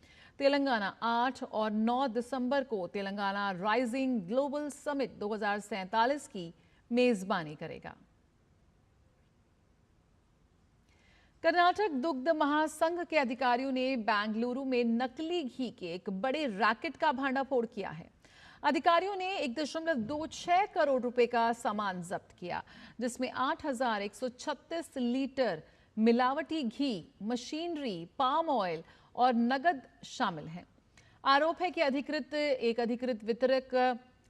Speaker 1: तेलंगाना 8 और 9 दिसंबर को तेलंगाना राइजिंग ग्लोबल समिट 2047 की मेजबानी करेगा। कर्नाटक दुग्ध महासंघ के अधिकारियों ने बेंगलुरु में नकली घी के एक बड़े रैकेट का भांडाफोड़ किया है। अधिकारियों ने 1.26 करोड़ रुपए का सामान जब्त किया, जिसमें 8,136 लीटर मिलावटी घी, मशीनरी, पाम ऑयल और नगद शामिल हैं। आरोप है कि एक अधिकृत वितरक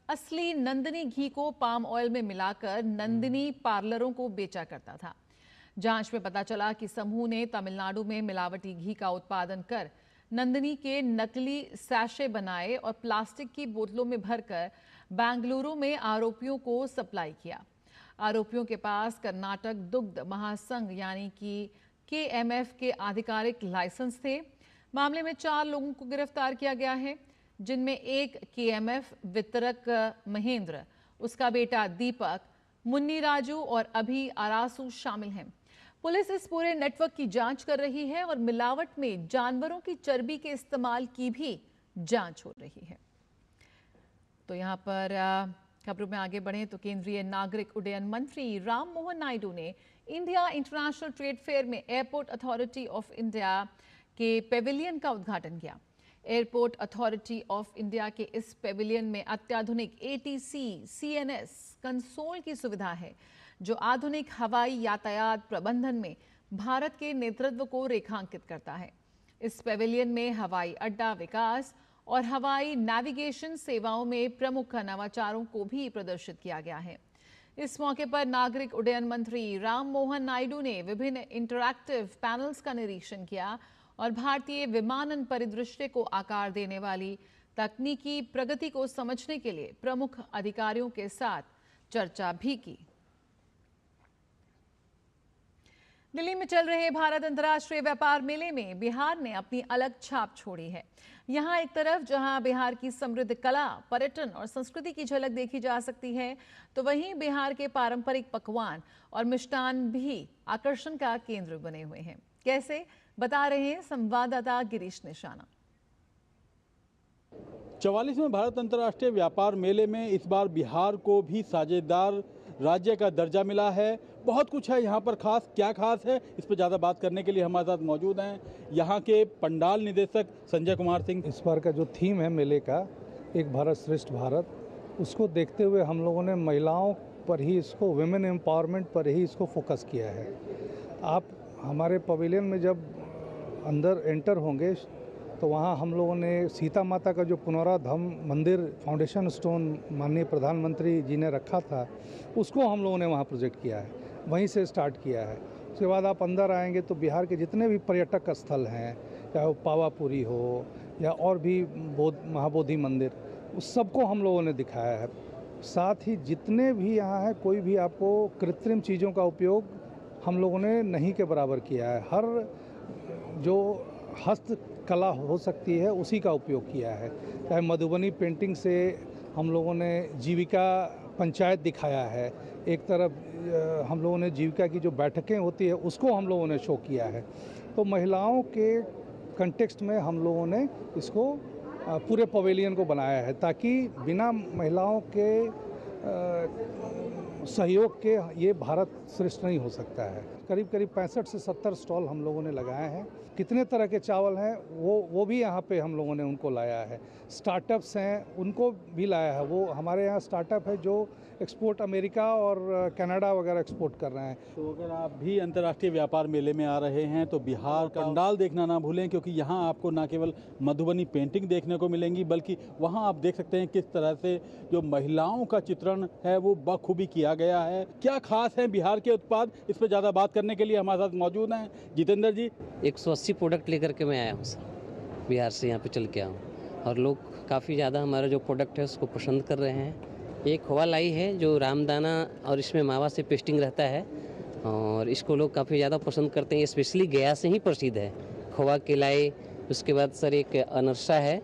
Speaker 1: असली नंदिनी घी को पाम ऑयल में मिलाकर नंदिनी पार्लरों को बेचा करता था। जांच में पता चला कि समूह ने तमिलनाडु में मिलावटी घी का उत्पादन कर नंदिनी के नकली सैशे बनाए और प्लास्टिक की बोतलों में भरकर बेंगलुरु में आरोपियों को सप्लाई किया। आरोपियों के पास कर्नाटक दुग्ध महासंघ यानी कि KMF के आधिकारिक लाइसेंस थे। मामले में 4 लोगों को गिरफ्तार किया गया है, जिनमें एक KMF वितरक महेंद्र, उसका बेटा दीपक, मुन्नी राजू और अभी आरासू शामिल हैं। पुलिस इस पूरे नेटवर्क की जांच कर रही है और मिलावट में जानवरों की चर्बी के इस्तेमाल की भी जांच हो रही है। तो यहाँ पर खबरों में आगे बढ़े तो केंद्रीय नागरिक उड्डयन मंत्री राम मोहन नायडू ने इंडिया इंटरनेशनल ट्रेड फेयर में एयरपोर्ट अथॉरिटी ऑफ इंडिया के पेविलियन का उद्घाटन किया। एयरपोर्ट अथॉरिटी ऑफ इंडिया के इस पेविलियन में अत्याधुनिक ATC CNS कंसोल की सुविधा है, जो आधुनिक हवाई यातायात प्रबंधन में भारत के नेतृत्व को रेखांकित करता है। इस पेविलियन में हवाई अड्डा विकास और हवाई नेविगेशन सेवाओं में प्रमुख नवाचारों को भी प्रदर्शित किया गया है। इस मौके पर नागरिक उड्डयन मंत्री राम मोहन नायडू ने विभिन्न इंटरैक्टिव पैनल्स का निरीक्षण किया और भारतीय विमानन परिदृश्य को आकार देने वाली तकनीकी प्रगति को समझने के लिए प्रमुख अधिकारियों के साथ चर्चा भी की। दिल्ली में चल रहे भारत अंतर्राष्ट्रीय व्यापार मेले में बिहार ने अपनी अलग छाप छोड़ी है। यहाँ एक तरफ जहाँ बिहार की समृद्ध कला, पर्यटन और संस्कृति की झलक देखी जा सकती है, तो वहीं बिहार के पारंपरिक पकवान और मिष्टान भी आकर्षण का केंद्र बने हुए हैं। कैसे, बता रहे हैं संवाददाता गिरीश निशाना।
Speaker 14: 44वें भारत अंतर्राष्ट्रीय व्यापार मेले में इस बार बिहार को भी साझेदार राज्य का दर्जा मिला है। बहुत कुछ है यहाँ पर खास, क्या खास है इस पर ज़्यादा बात करने के लिए हमारे साथ मौजूद हैं यहाँ के पंडाल निदेशक संजय कुमार सिंह।
Speaker 15: इस बार का जो थीम है मेले का, एक भारत श्रेष्ठ भारत, उसको देखते हुए हम लोगों ने महिलाओं पर ही इसको, विमेन एम्पावरमेंट पर ही इसको फोकस किया है। आप हमारे पवेलियन में जब अंदर एंटर होंगे तो वहाँ हम लोगों ने सीता माता का जो पुनराधाम मंदिर फाउंडेशन स्टोन माननीय प्रधानमंत्री जी ने रखा था, उसको हम लोगों ने वहाँ प्रोजेक्ट किया है, वहीं से स्टार्ट किया है। उसके बाद आप अंदर आएंगे तो बिहार के जितने भी पर्यटक स्थल हैं, चाहे वो पावापुरी हो या और भी महाबोधि मंदिर, उस सबको हम लोगों ने दिखाया है। साथ ही जितने भी यहाँ है, कोई भी आपको कृत्रिम चीज़ों का उपयोग हम लोगों ने नहीं के बराबर किया है। हर जो हस्तकला हो सकती है उसी का उपयोग किया है। चाहे मधुबनी पेंटिंग से हम लोगों ने जीविका पंचायत दिखाया है, एक तरफ हम लोगों ने जीविका की जो बैठकें होती है उसको हम लोगों ने शो किया है। तो महिलाओं के कंटेक्स्ट में हम लोगों ने इसको पूरे पवेलियन को बनाया है, ताकि बिना महिलाओं के सहयोग के ये भारत श्रेष्ठ नहीं हो सकता है। करीब 65 से 70 स्टॉल हम लोगों ने लगाए हैं। कितने तरह के चावल हैं वो भी यहाँ पे हम लोगों ने उनको लाया है। स्टार्टअप्स हैं, उनको भी लाया है। वो हमारे यहाँ स्टार्टअप है जो एक्सपोर्ट अमेरिका और कनाडा वगैरह एक्सपोर्ट कर रहे हैं।
Speaker 14: तो अगर आप भी अंतर्राष्ट्रीय व्यापार मेले में आ रहे हैं तो बिहार का पंडाल देखना ना भूलें, क्योंकि यहाँ आपको ना केवल मधुबनी पेंटिंग देखने को मिलेंगी, बल्कि वहाँ आप देख सकते हैं किस तरह से जो महिलाओं का चित्रण है वो बखूबी किया गया है। क्या खास है बिहार के उत्पाद, इस पर ज़्यादा बात करने के लिए हमारे साथ मौजूद हैं जितेंद्र जी।
Speaker 16: 180 प्रोडक्ट लेकर के मैं आया हूँ सर, बिहार से यहाँ पे चल के आया हूँ, और लोग काफ़ी ज़्यादा हमारा जो प्रोडक्ट है उसको पसंद कर रहे हैं। एक खोवा लाई है जो रामदाना और इसमें मावा से पेस्टिंग रहता है, और इसको लोग काफ़ी ज़्यादा पसंद करते हैं। ये स्पेशली गया से ही प्रसिद्ध है खोवा के लाई। उसके बाद सर एक अनरसा है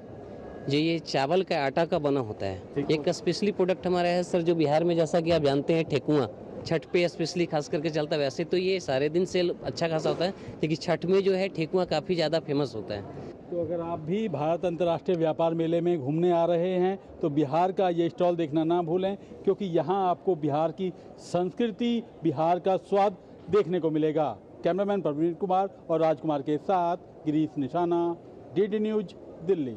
Speaker 16: जो ये चावल का आटा का बना होता है। एक स्पेशली प्रोडक्ट हमारा है सर जो बिहार में, जैसा कि आप जानते हैं, ठेकुआ छठ पे स्पेशली खास करके चलता है। वैसे तो ये सारे दिन सेल अच्छा खासा होता है, लेकिन छठ में जो है ठेकुआ काफ़ी ज़्यादा फेमस होता है।
Speaker 14: तो अगर आप भी भारत अंतर्राष्ट्रीय व्यापार मेले में घूमने आ रहे हैं तो बिहार का ये स्टॉल देखना ना भूलें, क्योंकि यहाँ आपको बिहार की संस्कृति, बिहार का स्वाद देखने को मिलेगा। कैमरामैन प्रवीण कुमार और राजकुमार के साथ गिरीश निशाना, DD न्यूज, दिल्ली।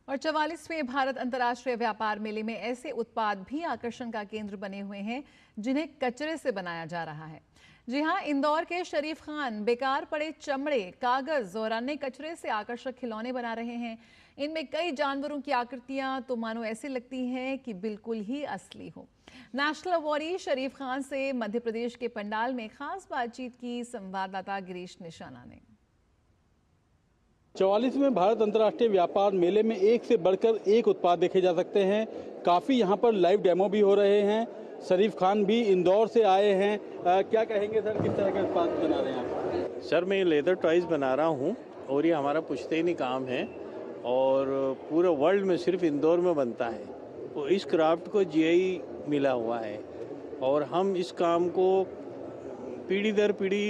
Speaker 1: और 44वें भारत अंतर्राष्ट्रीय व्यापार मेले में ऐसे उत्पाद भी आकर्षण का केंद्र बने हुए हैं जिन्हें कचरे से बनाया जा रहा है। जी हां, इंदौर के शरीफ खान बेकार पड़े चमड़े, कागज और अन्य कचरे से आकर्षक खिलौने बना रहे हैं। इनमें कई जानवरों की आकृतियां तो मानो ऐसी लगती हैं कि बिल्कुल ही असली हो। नेशनल अवॉर्डी शरीफ खान से मध्य प्रदेश के पंडाल में खास बातचीत की संवाददाता गिरीश निशाना ने।
Speaker 14: 44वें भारत अंतर्राष्ट्रीय व्यापार मेले में एक से बढ़कर एक उत्पाद देखे जा सकते हैं। काफ़ी यहाँ पर लाइव डेमो भी हो रहे हैं। शरीफ खान भी इंदौर से आए हैं। क्या कहेंगे सर, किस तरह के उत्पाद बना रहे हैं आप?
Speaker 17: सर, मैं लेदर टॉयज़ बना रहा हूँ और ये हमारा पुश्तैनी काम है और पूरे वर्ल्ड में सिर्फ इंदौर में बनता है। तो इस क्राफ्ट को जीआई मिला हुआ है और हम इस काम को पीढ़ी दर पीढ़ी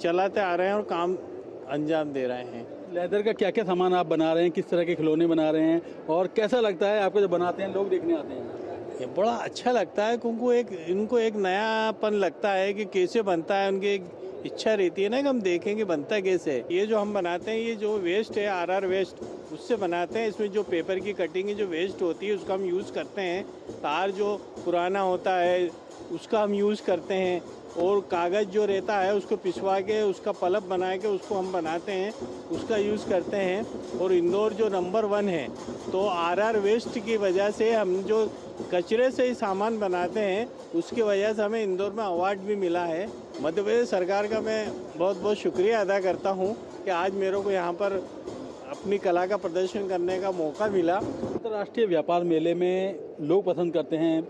Speaker 17: चलाते आ रहे हैं और काम अंजाम दे रहे हैं।
Speaker 14: लेदर का क्या क्या सामान आप बना रहे हैं, किस तरह के खिलौने बना रहे हैं और कैसा लगता है आपको जब बनाते हैं, लोग देखने आते हैं?
Speaker 17: ये बड़ा अच्छा लगता है क्योंकि इनको एक नयापन लगता है कि कैसे बनता है। उनकी एक इच्छा रहती है ना कि हम देखेंगे बनता कैसे है। ये जो हम बनाते हैं, ये जो वेस्ट है आरआर वेस्ट, उससे बनाते हैं। इसमें जो पेपर की कटिंग जो वेस्ट होती है उसका हम यूज़ करते हैं। तार जो पुराना होता है उसका हम यूज़ करते हैं और कागज़ जो रहता है उसको पिसवा के उसका पल्प बना के उसको हम बनाते हैं, उसका यूज़ करते हैं। और इंदौर जो नंबर 1 है तो आरआर वेस्ट की वजह से हम जो कचरे से ही सामान बनाते हैं उसकी वजह से हमें इंदौर में अवार्ड भी मिला है। मध्य प्रदेश सरकार का मैं बहुत बहुत शुक्रिया अदा करता हूँ कि आज मेरे को यहाँ पर अपनी कला का प्रदर्शन करने का मौका मिला।
Speaker 14: अंतर्राष्ट्रीय व्यापार मेले में लोग पसंद करते हैं,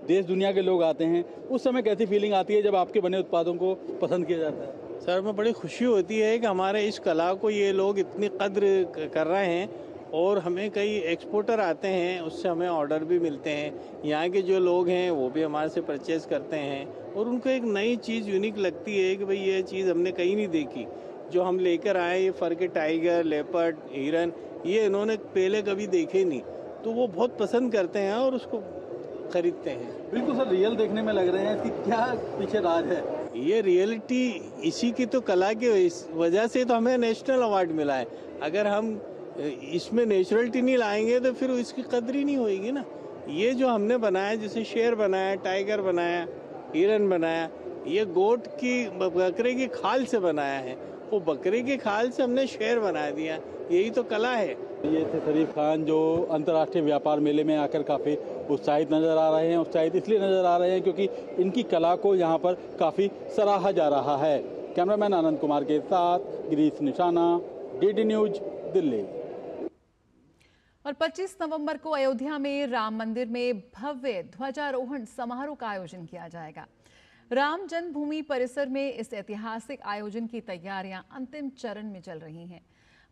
Speaker 14: देश दुनिया के लोग आते हैं। उस समय कैसी फीलिंग आती है जब आपके बने उत्पादों को पसंद किया जाता है?
Speaker 17: सर, में बड़ी खुशी होती है कि हमारे इस कला को ये लोग इतनी कद्र कर रहे हैं और हमें कई एक्सपोर्टर आते हैं, उससे हमें ऑर्डर भी मिलते हैं। यहाँ के जो लोग हैं वो भी हमारे से परचेज़ करते हैं और उनको एक नई चीज़ यूनिक लगती है कि भाई ये चीज़ हमने कहीं नहीं देखी। जो हम लेकर आए ये फर के टाइगर, लेपर्ड, हिरन, ये इन्होंने पहले कभी देखे नहीं, तो वो बहुत पसंद करते हैं और उसको खरीदते हैं।
Speaker 14: बिल्कुल सर, रियल देखने में लग रहे हैं कि क्या पीछे राज है?
Speaker 17: ये रियलिटी इसी की तो कला की वजह से तो हमें नेशनल अवार्ड मिला है। अगर हम इसमें नेचुरलिटी नहीं लाएंगे तो फिर इसकी कदर ही नहीं होएगी ना। ये जो हमने बनाया, जैसे शेर बनाया, टाइगर बनाया, हिरन बनाया, ये गोट की बकरे की खाल से बनाया है। वो बकरे की खाल से हमने शेर बना दिया, यही तो कला है।
Speaker 14: ये थे शरीफ खान जो अंतर्राष्ट्रीय व्यापार मेले में आकर काफ़ी उत्साहित नज़र आ रहे हैं। उत्साहित इसलिए नज़र आ रहे हैं क्योंकि इनकी कला को यहाँ पर काफ़ी सराहा जा रहा है। कैमरामैन आनंद कुमार के साथ गिरीश निशाना, डीडी न्यूज, दिल्ली।
Speaker 1: और 25 नवंबर को अयोध्या में राम मंदिर में भव्य ध्वजारोहण समारोह का आयोजन किया जाएगा। राम जन्मभूमि परिसर में इस ऐतिहासिक आयोजन की तैयारियां अंतिम चरण में चल रही हैं।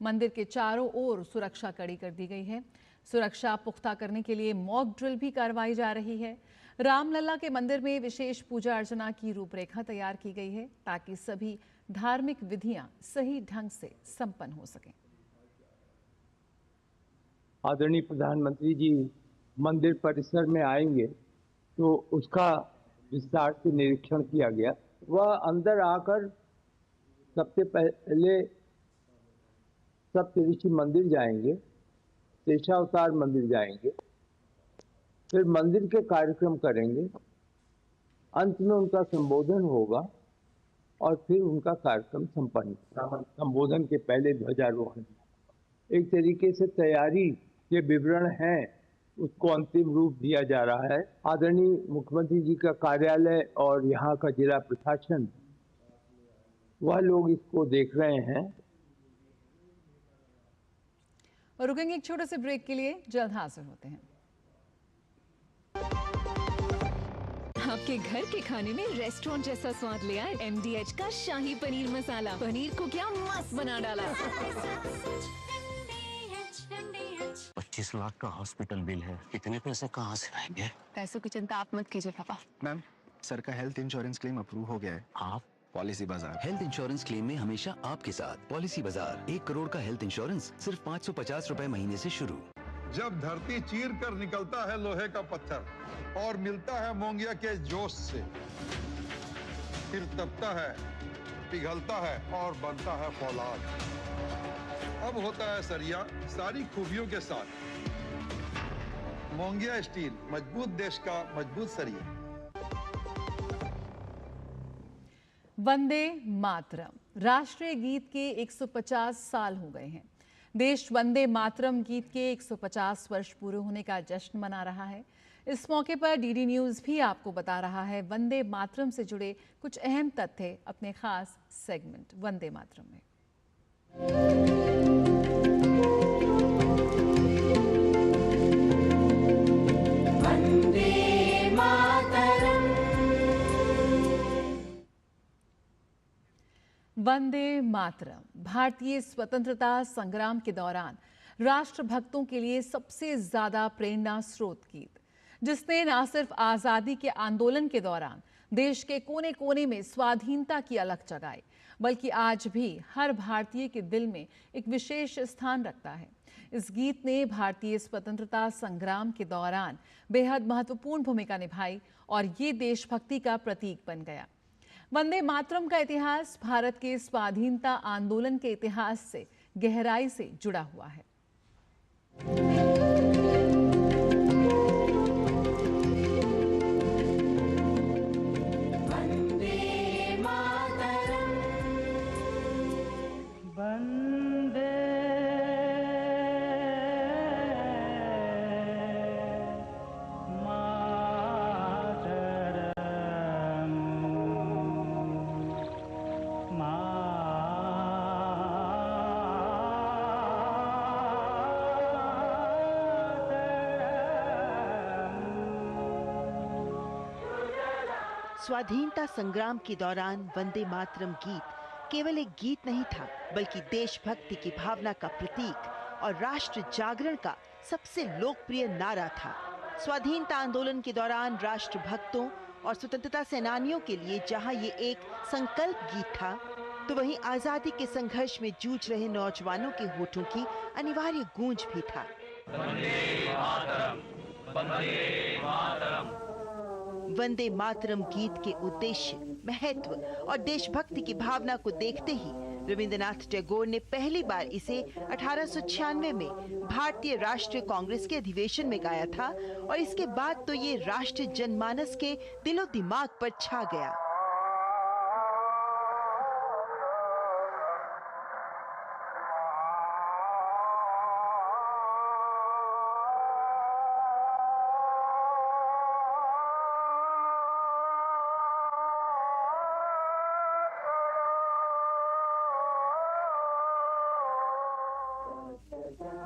Speaker 1: मंदिर के चारों ओर सुरक्षा कड़ी कर दी गई है। सुरक्षा पुख्ता करने के लिए मॉक ड्रिल भी करवाई जा रही है। रामलला के मंदिर में विशेष पूजा अर्चना की रूपरेखा तैयार की गई है ताकि सभी धार्मिक विधियां सही ढंग से संपन्न हो सकें।
Speaker 18: आदरणीय प्रधानमंत्री जी मंदिर परिसर में आएंगे तो उसका विस्तार से निरीक्षण किया गया। वह अंदर आकर सबसे पहले सप्तऋषि मंदिर जाएंगे, शेषावतार मंदिर जाएंगे, फिर मंदिर के कार्यक्रम करेंगे, अंत में उनका संबोधन होगा और फिर उनका कार्यक्रम संपन्न। संबोधन के पहले ध्वजारोहण। एक तरीके से तैयारी के विवरण हैं, उसको अंतिम रूप दिया जा रहा है। आदरणीय मुख्यमंत्री जी का कार्यालय और यहाँ का जिला प्रशासन, वह लोग इसको देख रहे हैं।
Speaker 1: और रुकेंगे एक छोटे से ब्रेक के लिए, जल्द हाजिर होते हैं।
Speaker 19: आपके घर के खाने में रेस्टोरेंट जैसा स्वाद ले आए MDH का शाही पनीर मसाला। पनीर को क्या मस्त बना डाला।
Speaker 20: 25 लाख का हॉस्पिटल बिल है, इतने पैसे कहाँ से आएंगे?
Speaker 19: पैसों की चिंता आप मत कीजिए पापा।
Speaker 21: मैम, सर का हेल्थ इंश्योरेंस क्लेम अप्रूव हो गया है।
Speaker 20: आप
Speaker 21: पॉलिसी बाजार।
Speaker 6: हेल्थ इंश्योरेंस क्लेम में हमेशा आपके साथ पॉलिसी बाजार। 1 करोड़ का हेल्थ इंश्योरेंस सिर्फ 550 रुपए महीने से शुरू।
Speaker 11: जब धरती चीर कर निकलता है लोहे का पत्थर और मिलता है मोंगिया के जोश से, फिर तपता है, पिघलता है और बनता है फौलाद। अब होता है सरिया सारी खूबियों के साथ। मोंगिया स्टील, मजबूत देश का मजबूत सरिया।
Speaker 1: वंदे मातरम राष्ट्रीय गीत के 150 साल हो गए हैं। देश वंदे मातरम गीत के 150 वर्ष पूरे होने का जश्न मना रहा है। इस मौके पर डीडी न्यूज भी आपको बता रहा है वंदे मातरम से जुड़े कुछ अहम तथ्य अपने खास सेगमेंट वंदे मातरम में। वंदे मातरम भारतीय स्वतंत्रता संग्राम के दौरान राष्ट्रभक्तों के लिए सबसे ज्यादा प्रेरणा स्रोत गीत, जिसने न सिर्फ आजादी के आंदोलन के दौरान देश के कोने कोने में स्वाधीनता की अलख जगाई, बल्कि आज भी हर भारतीय के दिल में एक विशेष स्थान रखता है। इस गीत ने भारतीय स्वतंत्रता संग्राम के दौरान बेहद महत्वपूर्ण भूमिका निभाई और ये देशभक्ति का प्रतीक बन गया। वंदे मातरम का इतिहास भारत के स्वाधीनता आंदोलन के इतिहास से गहराई से जुड़ा हुआ है।
Speaker 3: स्वाधीनता संग्राम के दौरान वंदे मातरम गीत केवल एक गीत नहीं था, बल्कि देशभक्ति की भावना का प्रतीक और राष्ट्र जागरण का सबसे लोकप्रिय नारा था। स्वाधीनता आंदोलन के दौरान राष्ट्रभक्तों और स्वतंत्रता सेनानियों के लिए जहां ये एक संकल्प गीत था, तो वहीं आजादी के संघर्ष में जूझ रहे नौजवानों के होठों की अनिवार्य गूंज भी था। वंदे मातरम, वंदे मातरम। वंदे मातरम गीत के उद्देश्य, महत्व और देशभक्ति की भावना को देखते ही रविंद्रनाथ टैगोर ने पहली बार इसे 1896 में भारतीय राष्ट्रीय कांग्रेस के अधिवेशन में गाया था और इसके बाद तो ये राष्ट्रीय जनमानस के दिलो दिमाग पर छा गया।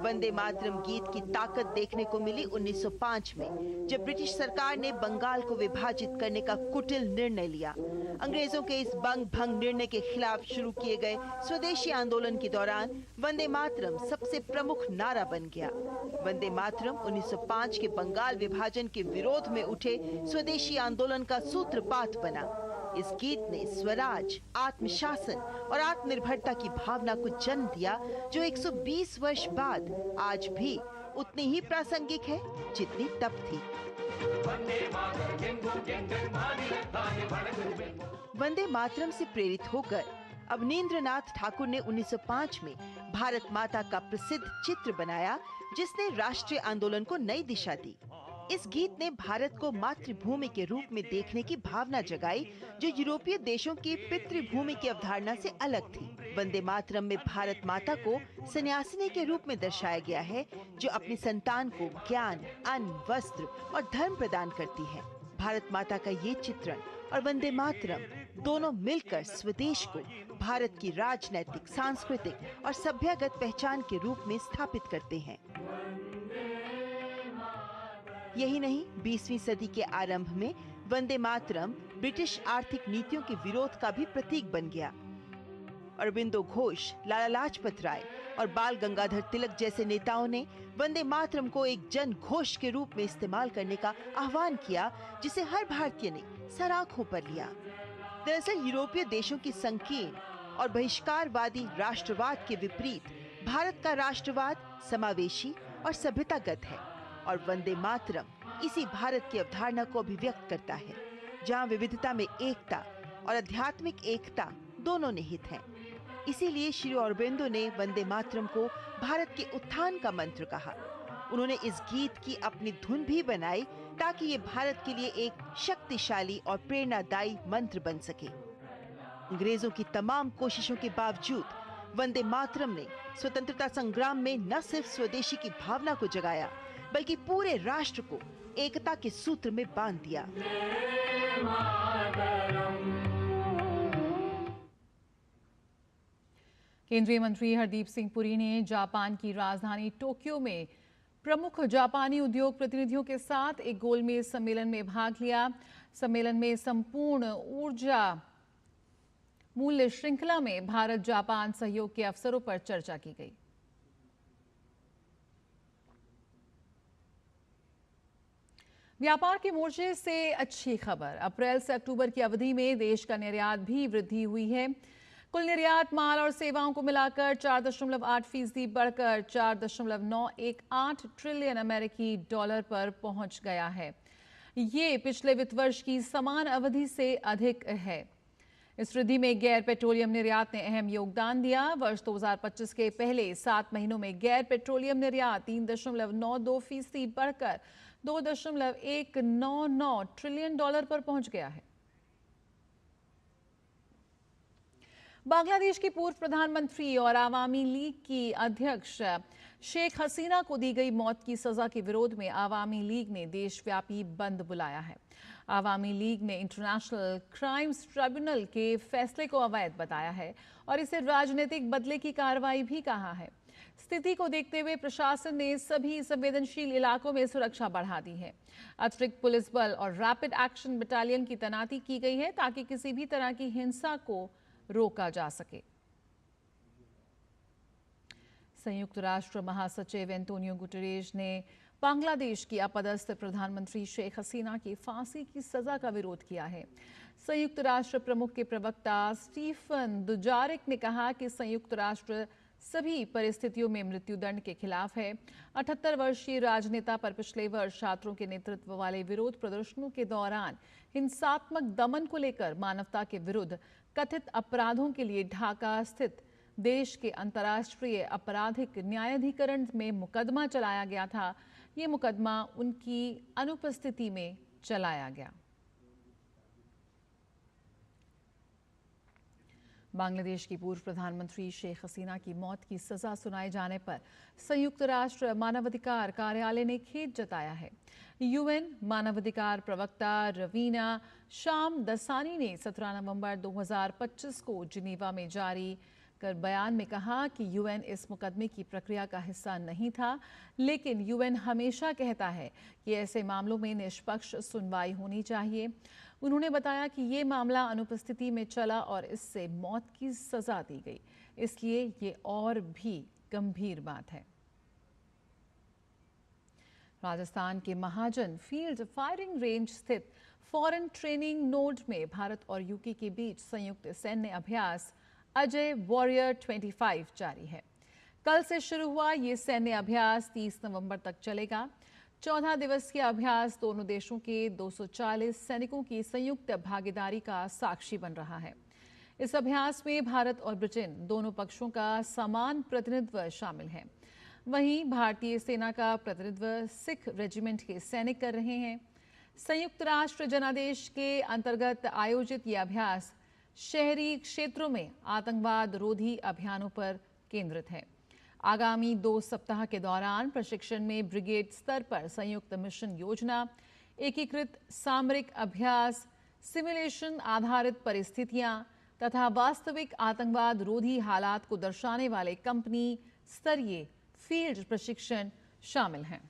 Speaker 3: वंदे मातरम गीत की ताकत देखने को मिली 1905 में, जब ब्रिटिश सरकार ने बंगाल को विभाजित करने का कुटिल निर्णय लिया। अंग्रेजों के इस बंग भंग निर्णय के खिलाफ शुरू किए गए स्वदेशी आंदोलन के दौरान वंदे मातरम सबसे प्रमुख नारा बन गया। वंदे मातरम 1905 के बंगाल विभाजन के विरोध में उठे स्वदेशी आंदोलन का सूत्रपात बना। इस गीत ने स्वराज, आत्मशासन और आत्मनिर्भरता की भावना को जन्म दिया, जो 120 वर्ष बाद आज भी उतनी ही प्रासंगिक है जितनी तब थी। वंदे मातरम से प्रेरित होकर अवनींद्रनाथ ठाकुर ने 1905 में भारत माता का प्रसिद्ध चित्र बनाया, जिसने राष्ट्रीय आंदोलन को नई दिशा दी। इस गीत ने भारत को मातृभूमि के रूप में देखने की भावना जगाई, जो यूरोपीय देशों की पितृभूमि की अवधारणा से अलग थी। वंदे मातरम में भारत माता को सन्यासिनी के रूप में दर्शाया गया है, जो अपनी संतान को ज्ञान, अन्न, वस्त्र और धर्म प्रदान करती है। भारत माता का ये चित्रण और वंदे मातरम दोनों मिलकर स्वदेश को भारत की राजनैतिक, सांस्कृतिक और सभ्यगत पहचान के रूप में स्थापित करते हैं। यही नहीं, 20वीं सदी के आरंभ में वंदे मातरम ब्रिटिश आर्थिक नीतियों के विरोध का भी प्रतीक बन गया। अरविंदो घोष, लाला लाजपत राय और बाल गंगाधर तिलक जैसे नेताओं ने वंदे मातरम को एक जन घोष के रूप में इस्तेमाल करने का आह्वान किया, जिसे हर भारतीय ने सराखों पर लिया। दरअसल यूरोपीय देशों की संकीर्ण और बहिष्कारवादी राष्ट्रवाद के विपरीत भारत का राष्ट्रवाद समावेशी और सभ्यतागत है, और वंदे मातरम इसी भारत की अवधारणा को अभिव्यक्त करता है, जहां विविधता में एकता और आध्यात्मिक एकता दोनों निहित हैं। इसीलिए श्री अरबिंदो ने वंदे मातरम को भारत के उत्थान का मंत्र कहा। उन्होंने इस गीत की अपनी धुन भी बनाई ताकि ये भारत के लिए एक शक्तिशाली और प्रेरणादायी मंत्र बन सके। अंग्रेजों की तमाम कोशिशों के बावजूद वंदे मातरम ने स्वतंत्रता संग्राम में न सिर्फ स्वदेशी की भावना को जगाया, बल्कि पूरे राष्ट्र को एकता के सूत्र में बांध दिया।
Speaker 1: केंद्रीय मंत्री हरदीप सिंह पुरी ने जापान की राजधानी टोक्यो में प्रमुख जापानी उद्योग प्रतिनिधियों के साथ एक गोलमेज सम्मेलन में भाग लिया। सम्मेलन में संपूर्ण ऊर्जा मूल्य श्रृंखला में भारत जापान सहयोग के अवसरों पर चर्चा की गई। व्यापार के मोर्चे से अच्छी खबर। अप्रैल से अक्टूबर की अवधि में देश का निर्यात भी वृद्धि हुई है। कुल निर्यात माल और सेवाओं को मिलाकर 4.8% बढ़कर 4.918 ट्रिलियन अमेरिकी डॉलर पर पहुंच गया है। ये पिछले वित्त वर्ष की समान अवधि से अधिक है। इस वृद्धि में गैर पेट्रोलियम निर्यात ने अहम योगदान दिया। वर्ष 2025 के पहले 7 महीनों में गैर पेट्रोलियम निर्यात 3.92% बढ़कर 2.199 ट्रिलियन डॉलर पर पहुंच गया है। बांग्लादेश की पूर्व प्रधानमंत्री और आवामी लीग की अध्यक्ष शेख हसीना को दी गई मौत की सजा के विरोध में आवामी लीग ने देशव्यापी बंद बुलाया है। आवामी लीग ने इंटरनेशनल क्राइम्स ट्रिब्यूनल के फैसले को अवैध बताया है और इसे राजनीतिक बदले की कार्रवाई भी कहा है। स्थिति को देखते हुए प्रशासन ने सभी संवेदनशील इलाकों में सुरक्षा बढ़ा दी है। अतिरिक्त पुलिस बल और रैपिड एक्शन बटालियन की तैनाती की गई है ताकि किसी भी तरह की हिंसा को रोका जा सके। संयुक्त राष्ट्र महासचिव एंटोनियो गुटेरेस ने बांग्लादेश की अपदस्थ प्रधानमंत्री शेख हसीना की फांसी की सजा का विरोध किया है। संयुक्त राष्ट्र प्रमुख के प्रवक्ता स्टीफन दुजारिक ने कहा कि संयुक्त राष्ट्र सभी परिस्थितियों में मृत्युदंड के खिलाफ है। 78 वर्षीय राजनेता पर पिछले वर्ष छात्रों के नेतृत्व वाले विरोध प्रदर्शनों के दौरान हिंसात्मक दमन को लेकर मानवता के विरुद्ध कथित अपराधों के लिए ढाका स्थित देश के अंतर्राष्ट्रीय आपराधिक न्यायाधिकरण में मुकदमा चलाया गया था। ये मुकदमा उनकी अनुपस्थिति में चलाया गया। बांग्लादेश की पूर्व प्रधानमंत्री शेख हसीना की मौत की सजा सुनाए जाने पर संयुक्त राष्ट्र मानवाधिकार कार्यालय ने खेद जताया है। यूएन मानवाधिकार प्रवक्ता रवीना शामदसानी ने 17 नवंबर 2025 को जिनेवा में जारी कर बयान में कहा कि यूएन इस मुकदमे की प्रक्रिया का हिस्सा नहीं था, लेकिन यूएन हमेशा कहता है कि ऐसे मामलों में निष्पक्ष सुनवाई होनी चाहिए। उन्होंने बताया कि ये मामला अनुपस्थिति में चला और इससे मौत की सजा दी गई, इसलिए ये और भी गंभीर बात है। राजस्थान के महाजन फील्ड फायरिंग रेंज स्थित फॉरेन ट्रेनिंग नोड में भारत और यूके के बीच संयुक्त सैन्य अभ्यास अजय वॉरियर 25 जारी है। कल से शुरू हुआ ये सैन्य अभ्यास 30 नवंबर तक चलेगा। 14 दिवसीय अभ्यास दोनों देशों के 240 सैनिकों की संयुक्त भागीदारी का साक्षी बन रहा है। इस अभ्यास में भारत और ब्रिटेन दोनों पक्षों का समान प्रतिनिधित्व शामिल है। वहीं भारतीय सेना का प्रतिनिधित्व सिख रेजिमेंट के सैनिक कर रहे हैं। संयुक्त राष्ट्र जनादेश के अंतर्गत आयोजित ये अभ्यास शहरी क्षेत्रों में आतंकवाद रोधी अभियानों पर केंद्रित है। आगामी 2 सप्ताह के दौरान प्रशिक्षण में ब्रिगेड स्तर पर संयुक्त मिशन योजना, एकीकृत सामरिक अभ्यास, सिमुलेशन आधारित परिस्थितियां तथा वास्तविक आतंकवाद रोधी हालात को दर्शाने वाले कंपनी स्तरीय फील्ड प्रशिक्षण शामिल हैं।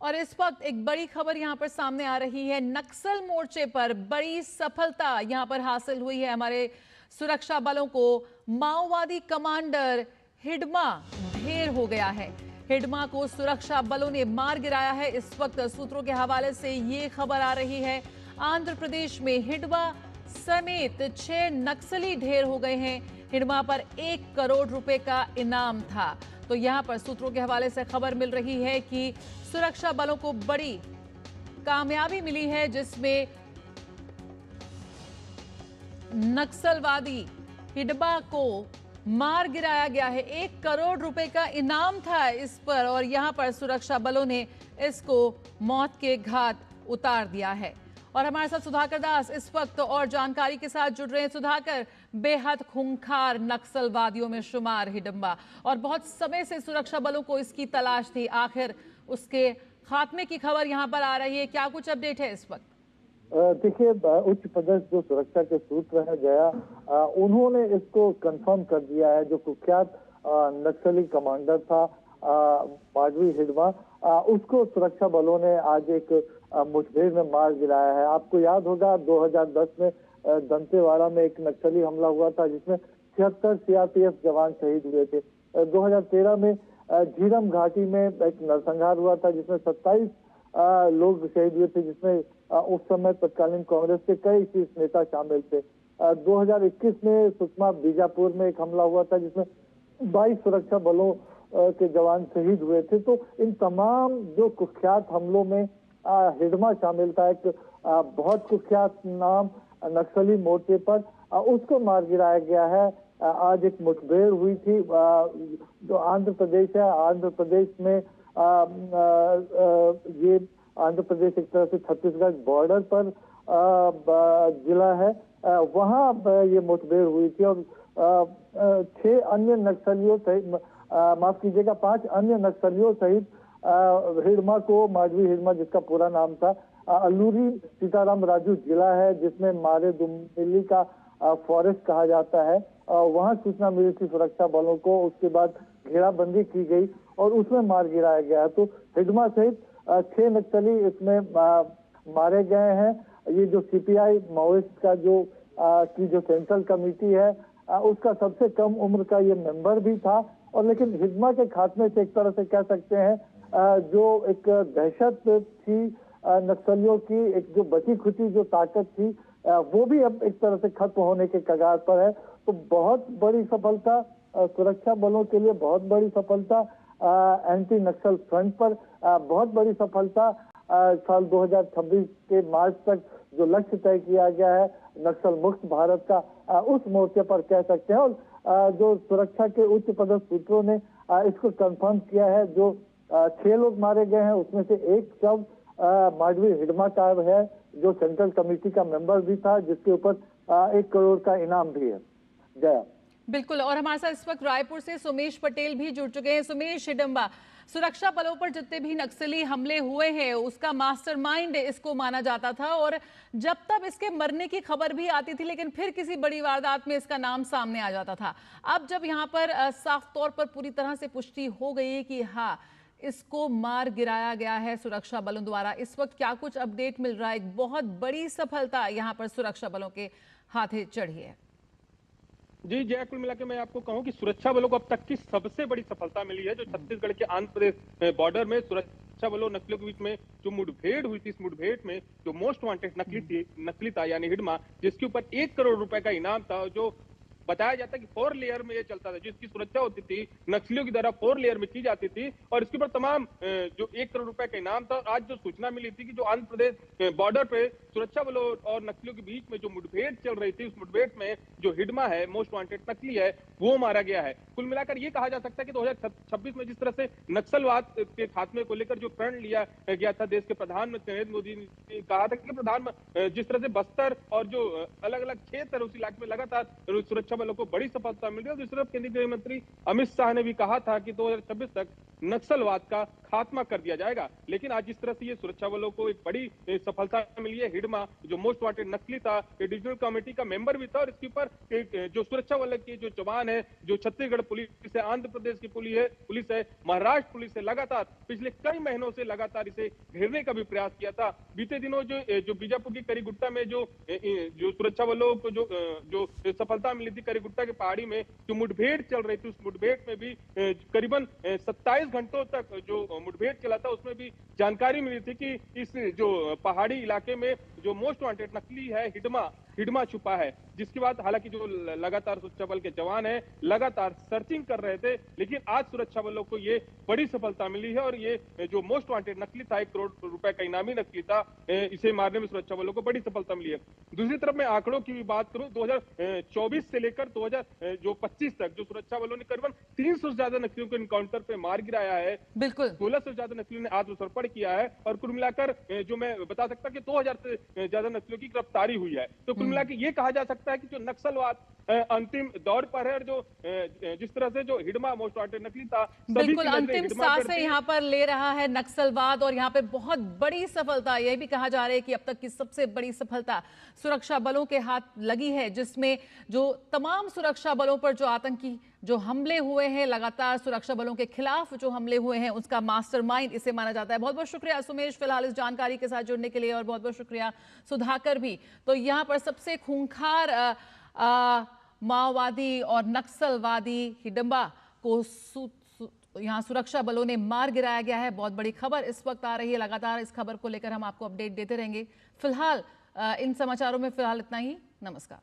Speaker 1: और इस वक्त एक बड़ी खबर यहां पर सामने आ रही है। नक्सल मोर्चे पर बड़ी सफलता यहां पर हासिल हुई है हमारे सुरक्षा बलों को। माओवादी कमांडर हिडमा ढेर हो गया है। हिडमा को सुरक्षा बलों ने मार गिराया है। इस वक्त सूत्रों के हवाले से ये खबर आ रही है। आंध्र प्रदेश में हिडमा समेत 6 नक्सली ढेर हो गए हैं। हिडमा पर 1 करोड़ रुपए का इनाम था। तो यहां पर सूत्रों के हवाले से खबर मिल रही है कि सुरक्षा बलों को बड़ी कामयाबी मिली है, जिसमें नक्सलवादी हिडबा को मार गिराया गया है। 1 करोड़ रुपए का इनाम था इस पर, और यहां पर सुरक्षा बलों ने इसको मौत के घाट उतार दिया है। और हमारे साथ सुधाकर दास इस वक्त और जानकारी के साथ जुड़ रहे हैं। सुधाकर, बेहद खूंखार नक्सलवादियों में शुमार हिडंबा, और बहुत समय से सुरक्षा बलों को इसकी तलाश थी। आखिर उसके खात्मे की खबर यहां पर आ रही है, क्या कुछ अपडेट है इस वक्त?
Speaker 5: देखिए, उच्च पदस्थ जो सुरक्षा के सूत्र है जया, उन्होंने इसको कंफर्म कर दिया है। जो कुख्यात नक्सली कमांडर था माडवी हिडमा, उसको सुरक्षा बलों ने आज एक मुठभेड़ में मार गिराया है। आपको याद होगा 2010 में दंतेवाड़ा में एक नक्सली हमला हुआ था, जिसमें 76 सीआरपीएफ जवान शहीद हुए थे। 2013 में झीरम घाटी में एक नरसंहार हुआ था, जिसमें 27 लोग शहीद हुए थे, जिसमें उस समय तत्कालीन कांग्रेस के कई शीर्ष नेता शामिल थे। 2021 में सुकमा बीजापुर में एक हमला हुआ था, जिसमें 22 सुरक्षा बलों के जवान शहीद हुए थे। तो इन तमाम जो कुख्यात हमलों में हिडमा शामिल था। एक बहुत कुख्यात नाम नक्सली मोर्चे पर उसको मार गिराया गया है। आज एक मुठभेड़ हुई थी जो आंध्र प्रदेश है। आंध्र प्रदेश में ये आंध्र प्रदेश एक तरह से छत्तीसगढ़ बॉर्डर पर जिला है, वहां ये मुठभेड़ हुई थी। और 6 अन्य नक्सलियों सहित, माफ कीजिएगा, 5 अन्य नक्सलियों सहित हिडमा को, माडवी हिडमा जिसका पूरा नाम था, अल्लूरी सीताराम राजू जिला है, जिसमें मारे दुमिली का फॉरेस्ट कहा जाता है। वहां सूचना मिली थी सुरक्षा बलों को, उसके बाद घेराबंदी की गई और उसमें मार गिराया गया। तो हिडमा सहित 6 नक्सली इसमें मारे गए हैं। ये जो सीपीआई माओइस्ट का जो सेंट्रल कमेटी है, उसका सबसे कम उम्र का ये मेंबर भी था। और लेकिन हिडमा के खात्मे से एक तरह से कह सकते हैं जो एक दहशत थी नक्सलियों की, एक जो बची खुची जो ताकत थी, वो भी अब एक तरह से खत्म होने के कगार पर है। तो बहुत बड़ी सफलता सुरक्षा बलों के लिए, बहुत बड़ी सफलता एंटी नक्सल फ्रंट पर, बहुत बड़ी सफलता साल 2026 के मार्च तक जो लक्ष्य तय किया गया है नक्सल मुक्त भारत का, उस मोर्चे पर कह सकते हैं। और जो सुरक्षा के उच्च पदस्थ सूत्रों ने इसको कंफर्म किया है, जो 6 लोग मारे गए हैं उसमें से एक शव माडवी हिडमा का है, जो सेंट्रल कमेटी का मेंबर भी था, जिसके ऊपर 1 करोड़ का इनाम भी है। जया।
Speaker 1: बिल्कुल, और हमारे साथ इस वक्त रायपुर से सुमेश पटेल भी जुड़ चुके हैं। सुमेश, हिडंबा सुरक्षा बलों पर जितने भी नक्सली हमले हुए हैं उसका मास्टरमाइंड इसको माना जाता था, और जब तब इसके मरने की खबर भी आती थी, लेकिन फिर किसी बड़ी वारदात में इसका नाम सामने आ जाता था। अब जब यहाँ पर साफ तौर पर पूरी तरह से पुष्टि हो गई है कि हाँ, इसको मार गिराया गया है सुरक्षा बलों द्वारा, इस वक्त क्या कुछ अपडेट मिल रहा है? एक बहुत बड़ी सफलता यहाँ पर सुरक्षा बलों के हाथे चढ़ी है।
Speaker 22: जी जय, कुल मिला के मैं आपको कहूं कि सुरक्षा बलों को अब तक की सबसे बड़ी सफलता मिली है, जो छत्तीसगढ़ के आंध्र प्रदेश बॉर्डर में सुरक्षा बलों नक्सलियों के बीच में जो मुठभेड़ हुई थी। इस मुठभेड़ में जो मोस्ट वांटेड नकली था यानी हिडमा, जिसके ऊपर 1 करोड़ रुपए का इनाम था, जो बताया जाता है कि 4 लेयर में ये चलता था, जिसकी सुरक्षा होती थी नक्सलियों की द्वारा 4 लेयर में की जाती थी, और इसके ऊपर तमाम जो 1 करोड़ रुपए का इनाम था। आज जो सूचना मिली थी कि जो आंध्र प्रदेश बॉर्डर पे सुरक्षा बलों और नक्सलियों के बीच में जो मुठभेड़ चल रही थी, उस मुठभेड़ में जो हिडमा है, मोस्ट वांटेड नकली है, वो मारा गया है। कुल मिलाकर ये कहा जा सकता है कि 2026 में जिस तरह से नक्सलवाद के खात्मे को लेकर जो प्रण लिया गया था, देश के प्रधानमंत्री नरेंद्र मोदी ने कहा था कि जिस तरह से बस्तर और जो अलग अलग क्षेत्र उस इलाके में लगातार सुरक्षा बलों को बड़ी सफलता मिल रही है। दूसरी तरफ केंद्रीय गृह मंत्री अमित शाह ने भी कहा था कि 2026 तक नक्सलवाद का खात्मा कर दिया जाएगा। लेकिन आज जिस तरह से ये सुरक्षा बलों को एक बड़ी सफलता मिली है, हिडमा जो मोस्ट वांटेड नक्सली था, डिविजनल कमेटी का मेंबर भी था, और इसके ऊपर जो सुरक्षा बल के जो जवान है, जो छत्तीसगढ़ पुलिस है, आंध्र प्रदेश की पुलिस है, महाराष्ट्र पुलिस है, लगातार पिछले कई महीनों से लगातार इसे घेरने का भी प्रयास किया था। बीते दिनों जो बीजापुर की करीगुट्टा में जो सुरक्षा बलों को जो सफलता मिली थी, करीगुट्टा के पहाड़ी में जो मुठभेड़ चल रही थी, उस मुठभेड़ में भी करीबन 27 घंटों तक जो मुठभेड़ चला था, उसमें भी जानकारी मिली थी कि इस जो पहाड़ी इलाके में जो मोस्ट वांटेड नकली है हिडमा हिडमा छुपा है, जिसके बाद हालांकि जो लगातार सुरक्षा बल के जवान हैं लगातार सर्चिंग कर रहे थे, लेकिन आज सुरक्षा बलों को ये बड़ी सफलता मिली है और ये जो मोस्ट वांटेड नकली था, 1 करोड़ रुपए का इनामी नकली था, इसे मारने में सुरक्षा बलों को बड़ी सफलता मिली है। दूसरी तरफ मैं आंकड़ों की भी बात करूं, 2024 से लेकर 2025 तक जो सुरक्षा बलों ने करीबन 300 से ज्यादा नक्सलियों को इनकाउंटर पे मार गिराया है।
Speaker 1: बिल्कुल
Speaker 22: 16 से ज्यादा नक्सलियों ने आत्मसमर्पण किया है और कुल मिलाकर जो मैं बता सकता कि 2000 से ज्यादा नक्सलियों की गिरफ्तारी हुई है। तो कुल मिलाकर ये कहा जा सकता है कि जो नक्सलवाद अंतिम दौर पर है और जो जिस तरह से जो हिडमा मोस्ट वांटेड नकली था,
Speaker 1: बिल्कुल अंतिम सांसें यहाँ पर ले रहा है नक्सलवाद और यहाँ पे बहुत बड़ी सफलता यह भी कहा जा रहा है कि अब तक की सबसे बड़ी सफलता सुरक्षा बलों के हाथ लगी है, जिसमें जो तमाम सुरक्षा बलों पर जो आतंकी जो हमले हुए हैं, लगातार सुरक्षा बलों के खिलाफ जो हमले हुए हैं, उसका मास्टरमाइंड इसे माना जाता है। बहुत बहुत शुक्रिया सुमेश फिलहाल इस जानकारी के साथ जुड़ने के लिए और बहुत बहुत शुक्रिया सुधाकर भी। तो यहाँ पर सबसे खूंखार माओवादी और नक्सलवादी हिडंबा को यहाँ सुरक्षा बलों ने मार गिराया गया है। बहुत बड़ी खबर इस वक्त आ रही है, लगातार इस खबर को लेकर हम आपको अपडेट देते रहेंगे। फिलहाल इन समाचारों में फिलहाल इतना ही। नमस्कार।